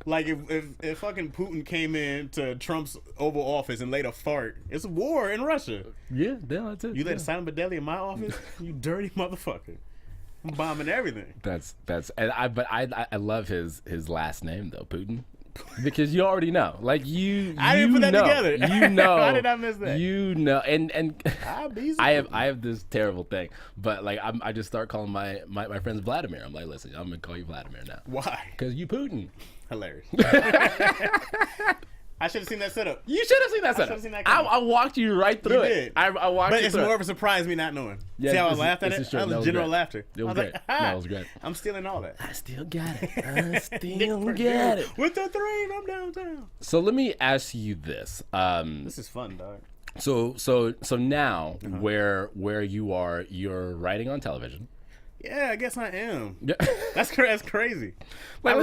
Like, if fucking Putin came in to Trump's Oval Office and laid a fart, it's a war in Russia. Yeah, that's it. You let Simon Bedeli in my office? You dirty motherfucker. I'm bombing everything. But I love his last name though, Putin. Because you already know, like I didn't put that together. You know, how did I miss that? You know, and I have this terrible thing, but like I just start calling my friends Vladimir. I'm like, listen, I'm gonna call you Vladimir now. Why? Because you Putin. Hilarious. I should have seen that setup. You should have seen that setup. Seen that I walked you right through it. Did. I walked but you it's through more of a surprise me not knowing. Yeah, see how I laughed at it? That was general laughter. It was I was great. like, ah, it was great. I'm stealing all that. I still got it. I still got it. With the train, I'm downtown. So let me ask you this. This is fun, dog. So now where you are, you're writing on television. Yeah, I guess I am. Yeah. That's crazy. Like,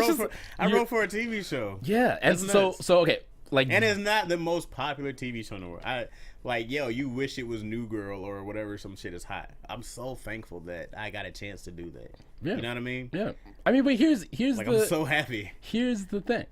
I wrote for a TV show. Yeah, and that's so okay, like, and it's not the most popular TV show in the world. You wish it was New Girl or whatever. Some shit is hot. I'm so thankful that I got a chance to do that. Yeah. You know what I mean? Yeah. I mean, but here's like, I'm so happy. Here's the thing.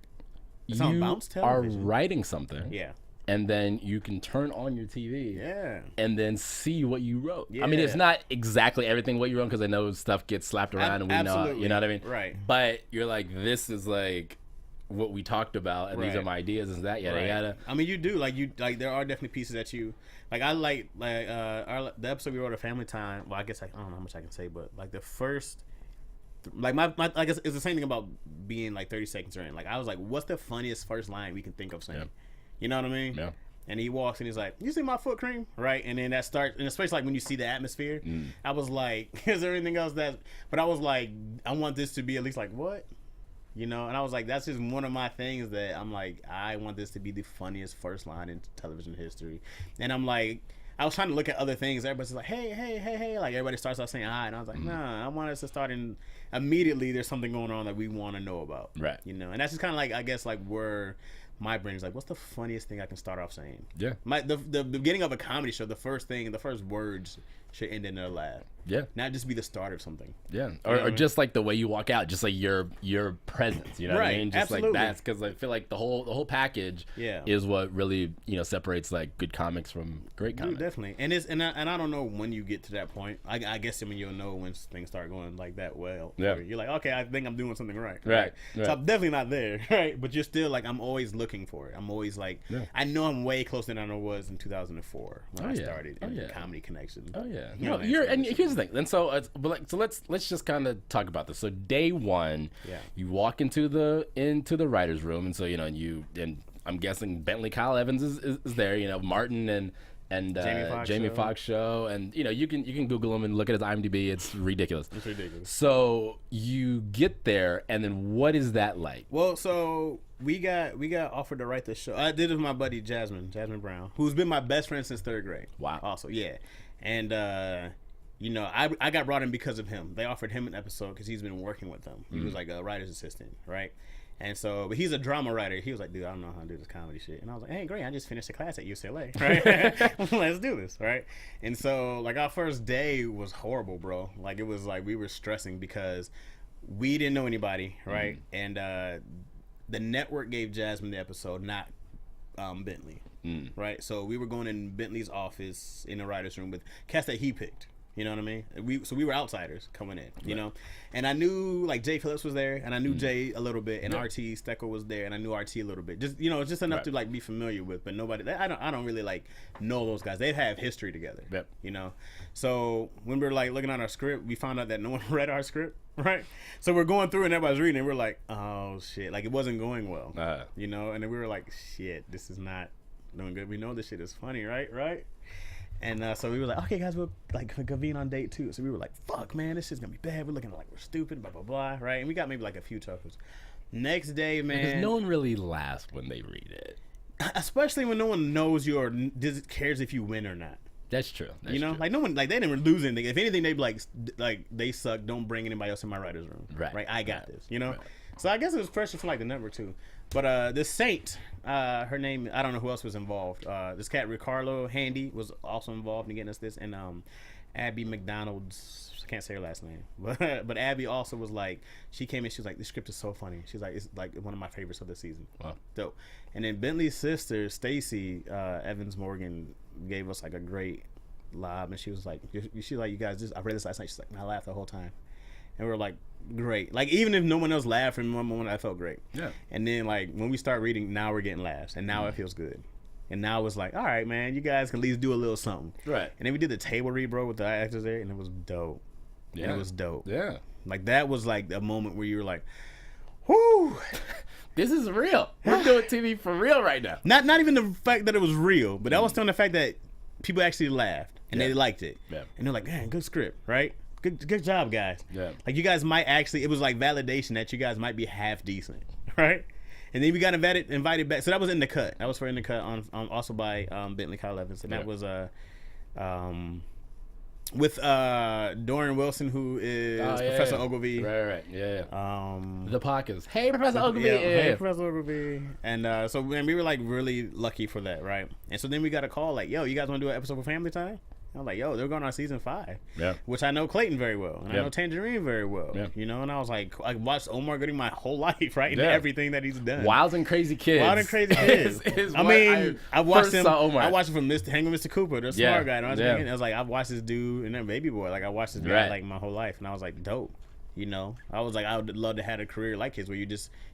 It's on You Bounce are Television. writing something. Yeah. And then you can turn on your TV, and then see what you wrote. Yeah. I mean, it's not exactly everything what you wrote because I know stuff gets slapped around and we know, you know what I mean? Right. But you're like, this is like what we talked about, and these are my ideas, and that yada yada. I mean, you do like there are definitely pieces that you like. I like the episode we wrote of Family Time. Well, I guess I don't know how much I can say, but like the first. Like my I guess it's the same thing about being like 30 seconds in. Like I was like, what's the funniest first line we can think of saying? Yeah. You know what I mean? Yeah. And he walks and he's like, "You see my foot cream?" Right? And then that starts, and especially like when you see the atmosphere, I was like, "Is there anything else that?" But I was like, I want this to be at least like what, you know? And I was like, that's just one of my things that I'm like, I want this to be the funniest first line in television history. And I'm like, I was trying to look at other things. Everybody's like, hey, like everybody starts out saying hi, and I was like, nah, I want us to start in immediately. There's something going on that we want to know about, right? You know, and that's just kind of like, I guess, like where my brain is like, what's the funniest thing I can start off saying? Yeah. The beginning of a comedy show, the first words should end in a laugh. Yeah. Not just be the start of something. Yeah. Or just like the way you walk out, just like your presence, you know what I mean? Just absolutely. like that's because I feel like the whole package is what really, you know, separates like good comics from great comics. Dude, definitely. And I don't know when you get to that point. I guess you'll know when things start going like that well. Yeah. You're like, okay, I think I'm doing something right. Right. So I'm definitely not there, right? But you're still like, I'm always looking for it. I'm always like, I know I'm way closer than I was in 2004 when I started in Comedy Connection. Oh yeah. You know, and here's the thing. And so let's just kind of talk about this. So day one, you walk into the writer's room, and so you know, and I'm guessing Bentley Kyle Evans is there. You know, Martin and Jamie Foxx show, and you know, you can Google him and look at his IMDb. It's ridiculous. It's ridiculous. So you get there, and then what is that like? Well, so we got offered to write the show. I did it with my buddy Jasmine Brown, who's been my best friend since 3rd grade. Wow. Also, yeah, and you know, I got brought in because of him. They offered him an episode because he's been working with them. He was like a writer's assistant, right? And so, but he's a drama writer. He was like, dude, I don't know how to do this comedy shit. And I was like, hey, great, I just finished a class at UCLA, right? Let's do this, right? And so, like, our first day was horrible, bro. Like, it was like we were stressing because we didn't know anybody, right? And the network gave Jasmine the episode, not Bentley, right? So we were going in Bentley's office in the writer's room with cast that he picked. You know what I mean? We were outsiders coming in, you know? And I knew, like, Jay Phillips was there, and I knew Jay a little bit, and RT Steckel was there, and I knew RT a little bit. Just, you know, just enough to, like, be familiar with, but nobody, I don't really, like, know those guys. They have history together, you know? So when we were, like, looking at our script, we found out that no one read our script, right? So we're going through, and everybody's reading, and we're like, oh, shit. Like, it wasn't going well, you know? And then we were like, shit, this is not doing good. We know this shit is funny, right? And so we were like, okay, guys, we'll like convene on date 2. So we were like, fuck, man, this shit's gonna be bad. We're looking like we're stupid, blah, blah, blah, right? And we got maybe like a few chuckles. Next day, man. Because no one really laughs when they read it. Especially when no one knows you or cares if you win or not. That's true. That's you know, true. like no one, like they didn't lose anything. If anything, they'd be like they suck. Don't bring anybody else in my writer's room. Right. I got this. You know. Right. So I guess it was pressure from like the network too. But this Saint, her name, I don't know who else was involved. This cat Ricardo Handy was also involved in getting us this, and Abby McDonald's. I can't say her last name, but Abby also was like, she came in, she was like, this script is so funny. She's like, it's like one of my favorites of the season. Wow. Dope. And then Bentley's sister, Stacy Evans Morgan, gave us like a great lob, and she was like, you guys, I read this last night. She's like, I laughed the whole time. And we were like, great. Like, even if no one else laughed in one moment, I felt great. Yeah. And then, like, when we start reading, now we're getting laughs, and now it feels good. And now it's like, all right, man, you guys can at least do a little something. Right. And then we did the table read, bro, with the actors there, and it was dope. Yeah. And it was dope. Yeah. Like, that was, like, a moment where you were like, whoo. This is real. We're doing TV for real right now. Not even the fact that it was real, but that was still the fact that people actually laughed, and they liked it. Yeah. And they're like, man, good script, right? Good job, guys. Yeah. Like, you guys might actually, it was like validation that you guys might be half decent, right? And then we got invited back. So that was in the cut. That was for In the Cut on also by Bentley Kyle Evans. And that was with Dorian Wilson, who is Professor Ogilvy. Right. Yeah. The podcast. Hey, Professor Ogilvy. Hey, Professor Ogilvy. And so man, we were like really lucky for that, right? And so then we got a call like, yo, you guys want to do an episode for Family Time? I'm like, yo, they're going on season 5. Yeah. Which I know Clayton very well. And I know Tangerine very well. Yeah. You know, and I was like, I watched Omar Gooding my whole life, right? And everything that he's done. Wild and Crazy Kids. I mean, I watched him. I watched him from Hanging with Mr. Cooper, the smart guy. And I was like, I watched this dude and then Baby Boy. Like, I watched this guy like my whole life. And I was like, dope. You know? I was like, I would love to have a career like his where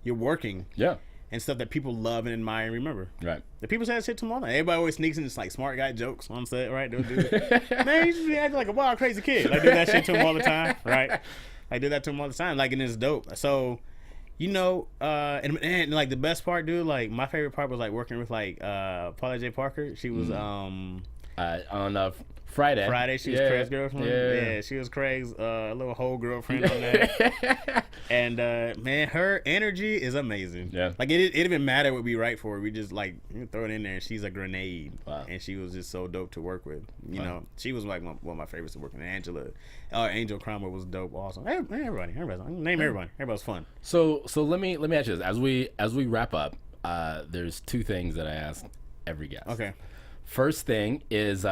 you're working. Yeah. And stuff that people love and admire and remember. Right. The people say that shit tomorrow. Everybody always sneaks in this like smart guy jokes on set, right? They'll do it. Man, you should be acting like a wild, crazy kid. I do that shit to him all the time, right? I do that to him all the time. Like, and it's dope. So, you know, and like the best part, dude, like my favorite part was like working with like Paula J. Parker. She was on Friday, she was Craig's girlfriend. Yeah, she was Craig's little whole girlfriend on that. And man, her energy is amazing. Yeah, like it didn't even matter what we write for her. We just like throw it in there, and she's a grenade. Wow. And she was just so dope to work with. You know, she was like one of my favorites to work with. Angel Cromer was dope, awesome. Everybody, name everybody. Everybody's fun. So let me ask you this: as we wrap up, there's 2 things that I ask every guest. Okay. First thing is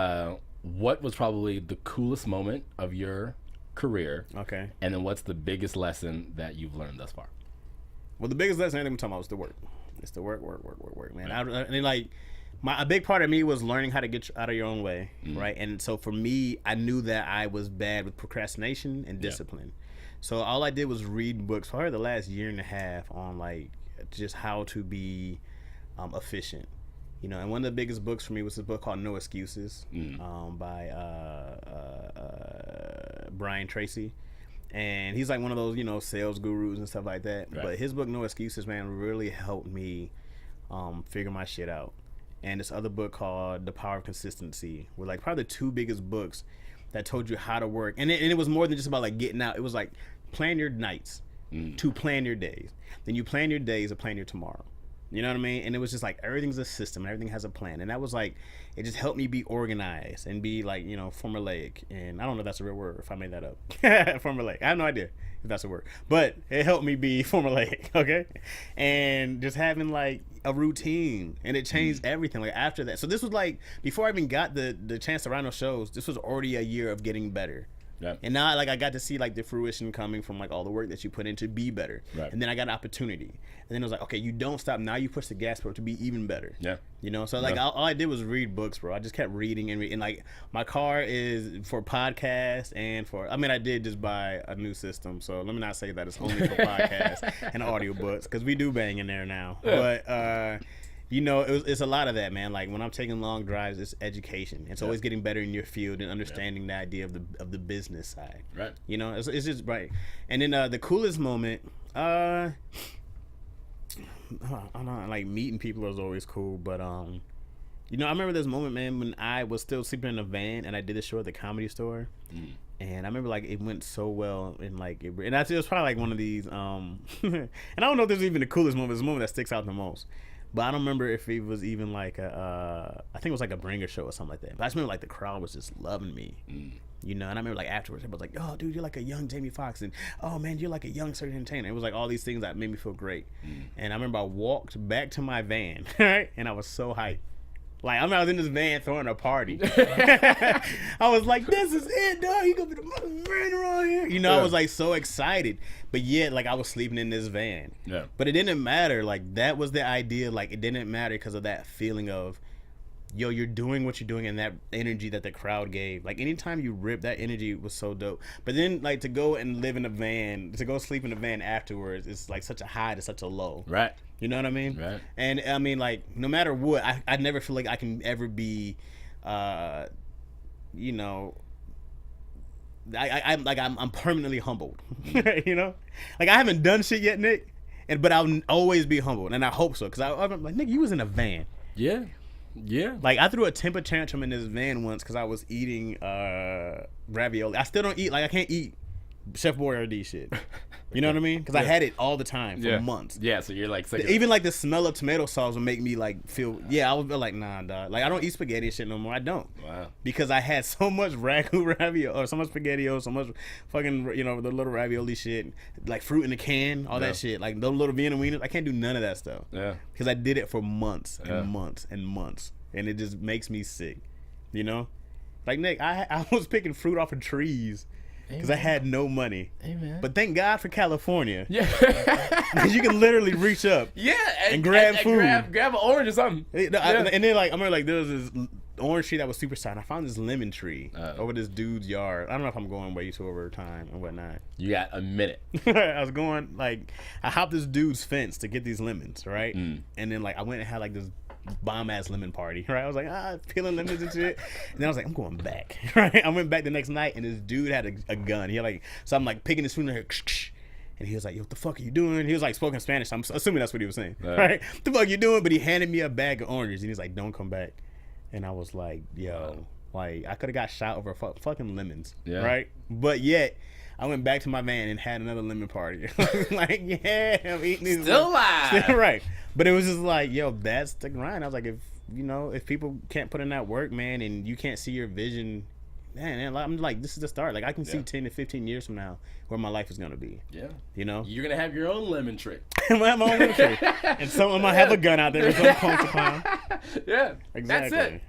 what was probably the coolest moment of your career? Okay. And then what's the biggest lesson that you've learned thus far? Well, the biggest lesson I'm talking about was the work. It's the work, man. I mean, like, a big part of me was learning how to get out of your own way, right? And so for me, I knew that I was bad with procrastination and discipline. So all I did was read books for the last year and a half on, like, just how to be efficient. You know, and one of the biggest books for me was this book called No Excuses by Brian Tracy. And he's like one of those, you know, sales gurus and stuff like that. Right. But his book, No Excuses, man, really helped me figure my shit out. And this other book called The Power of Consistency were like probably the 2 biggest books that told you how to work. And it was more than just about like getting out. It was like plan your nights to plan your days. Then you plan your days to plan your tomorrow. You know what I mean? And it was just like everything's a system and everything has a plan. And that was like, it just helped me be organized and be like, you know, formulaic. And I don't know if that's a real word, if I made that up. Formulaic. I have no idea if that's a word. But it helped me be formulaic, okay? And just having like a routine. And it changed everything like after that. So this was like, before I even got the chance to run those shows, this was already a year of getting better. Yeah. And now, like, I got to see, like, the fruition coming from, like, all the work that you put in to be better. Right. And then I got an opportunity. And then it was like, okay, you don't stop. Now you push the gas pedal to be even better. Yeah. You know? So, like, all I did was read books, bro. I just kept reading and like, my car is for podcasts and for, I mean, I did just buy a new system. So let me not say that it's only for podcasts and audiobooks, because we do bang in there now. Yeah. But, you know, it's a lot of that, man. Like when I'm taking long drives, it's education. It's always getting better in your field and understanding the idea of the business side. Right. You know, it's just right. And then the coolest moment, I don't know, like meeting people is always cool. But you know, I remember this moment, man, when I was still sleeping in a van and I did a show at the Comedy Store. And I remember like it went so well and like it was probably like one of these and I don't know if this is even the coolest moment. It's the moment that sticks out the most. But I don't remember if it was even like I think it was like a bringer show or something like that. But I just remember like the crowd was just loving me. You know, and I remember like afterwards, everybody was like, "Oh, dude, you're like a young Jamie Foxx," and "Oh man, you're like a young certain entertainer." It was like all these things that made me feel great. And I remember I walked back to my van, right, and I was so hyped. Like I was in this van throwing a party. I was like, "This is it, dog. You gonna be the mother man around here." You know, I was like so excited, but yet like I was sleeping in this van. Yeah. But it didn't matter. Like that was the idea. Like it didn't matter because of that feeling of, yo, you're doing what you're doing, and that energy that the crowd gave. Like anytime you rip, that energy was so dope. But then like to go and live in a van, to go sleep in a van afterwards, it's like such a high to such a low. Right. You know what I mean? Right. And I mean, like, no matter what, I never feel like I can ever be, you know, I'm permanently humbled. You know, like I haven't done shit yet, Nick, but I'll always be humbled, and I hope so, because I'm like, Nick, you was in a van. Yeah. Yeah. Like I threw a temper tantrum in this van once because I was eating ravioli. I still don't eat, like I can't eat Chef Boyardee shit. You know what I mean? Because I had it all the time for months. Yeah, so you're like even like the smell of tomato sauce would make me like feel. Yeah, I would be like, nah, dog. Like I don't eat spaghetti and shit no more. I don't. Wow. Because I had so much ragu ravioli, or so much spaghetti, so much fucking, you know, the little ravioli shit, like fruit in the can, all that shit, like those little Vienna wieners. I can't do none of that stuff. Yeah. Because I did it for months and months and months, and it just makes me sick. You know, like Nick, I was picking fruit off of trees. Because I had no money. Amen. But thank God for California. Yeah. Because you can literally reach up. Yeah. And grab food. Grab an orange or something. And then like, I remember like there was this orange tree that was super sad. I found this lemon tree over this dude's yard. I don't know if I'm going way too over time and whatnot. You got a minute. I was going like, I hopped this dude's fence to get these lemons, right? And then like I went and had like this bomb ass lemon party, right? I was like, peeling lemons and shit. And then I was like, I'm going back, right? I went back the next night, and this dude had a gun. He had like, so I'm like picking his food in here, and he was like, yo, what the fuck are you doing? He was like spoken Spanish. I'm assuming that's what he was saying, right? What the fuck you doing? But he handed me a bag of oranges, and he's like, don't come back. And I was like, yo, like I could have got shot over fucking lemons, right? But yet I went back to my van and had another lemon party. Like, yeah, I'm eating these. Still alive. Still right. But it was just like, yo, that's the grind. I was like, if people can't put in that work, man, and you can't see your vision, man, I'm like, this is the start. Like, I can see 10 to 15 years from now where my life is going to be. Yeah. You know? You're going to have your own lemon tree. I'm going to have my own lemon tree. And someone might have a gun out there with some pumps upon. Yeah. Exactly.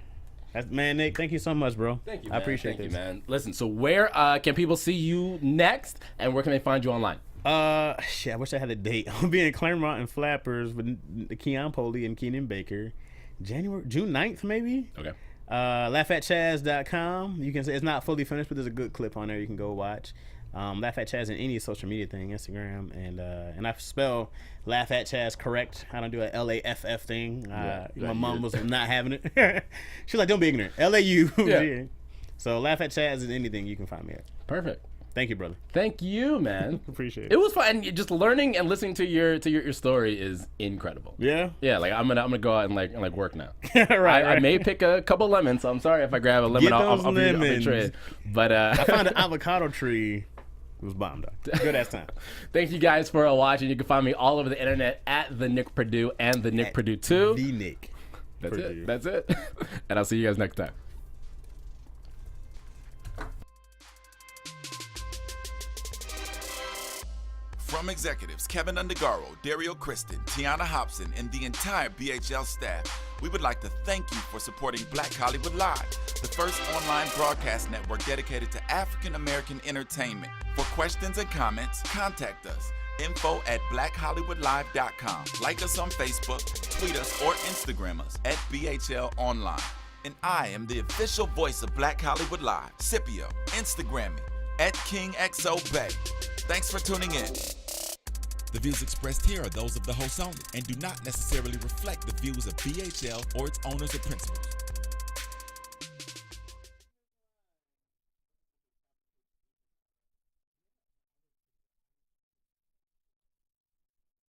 That's it. Man, Nick, thank you so much, bro. Thank you, man. I appreciate this. Thank you, man. Listen, so where can people see you next, and where can they find you online? Shit, I wish I had a date. I'll be in Claremont and Flappers with Keon Poley and Keenan Baker, June 9th, maybe. Okay. LaughAtChaz.com. You can say it's not fully finished, but there's a good clip on there you can go watch. Laugh at Chaz in any social media thing, Instagram, and I spell Laugh at Chaz correct. I don't do a LAFF thing. My mom was not having it. She's like, don't be ignorant. LAU. Yeah. So Laugh at Chaz is anything you can find me at. Perfect. Thank you, brother. Thank you, man. Appreciate it. It was fun. And just learning and listening to your story is incredible. Yeah. Yeah. Like I'm gonna go out and like work now. Right. I may pick a couple lemons. So I'm sorry if I grab a lemon. I'll be trade. But I found an avocado tree. It was bomb, though. Good ass time. Thank you guys for watching. You can find me all over the internet at the Nick Perdue and the Nick Perdue 2. The Nick. That's Perdue. It. That's it. And I'll see you guys next time. From executives Kevin Undergaro, Dario Kristen, Tiana Hobson, and the entire BHL staff, we would like to thank you for supporting Black Hollywood Live, the first online broadcast network dedicated to African American entertainment. For questions and comments, contact us. info@blackhollywoodlive.com. Like us on Facebook, tweet us, or Instagram us at BHL Online. And I am the official voice of Black Hollywood Live, Scipio. Instagram me at KingXOBay. Thanks for tuning in. The views expressed here are those of the host only and do not necessarily reflect the views of BHL or its owners or principals.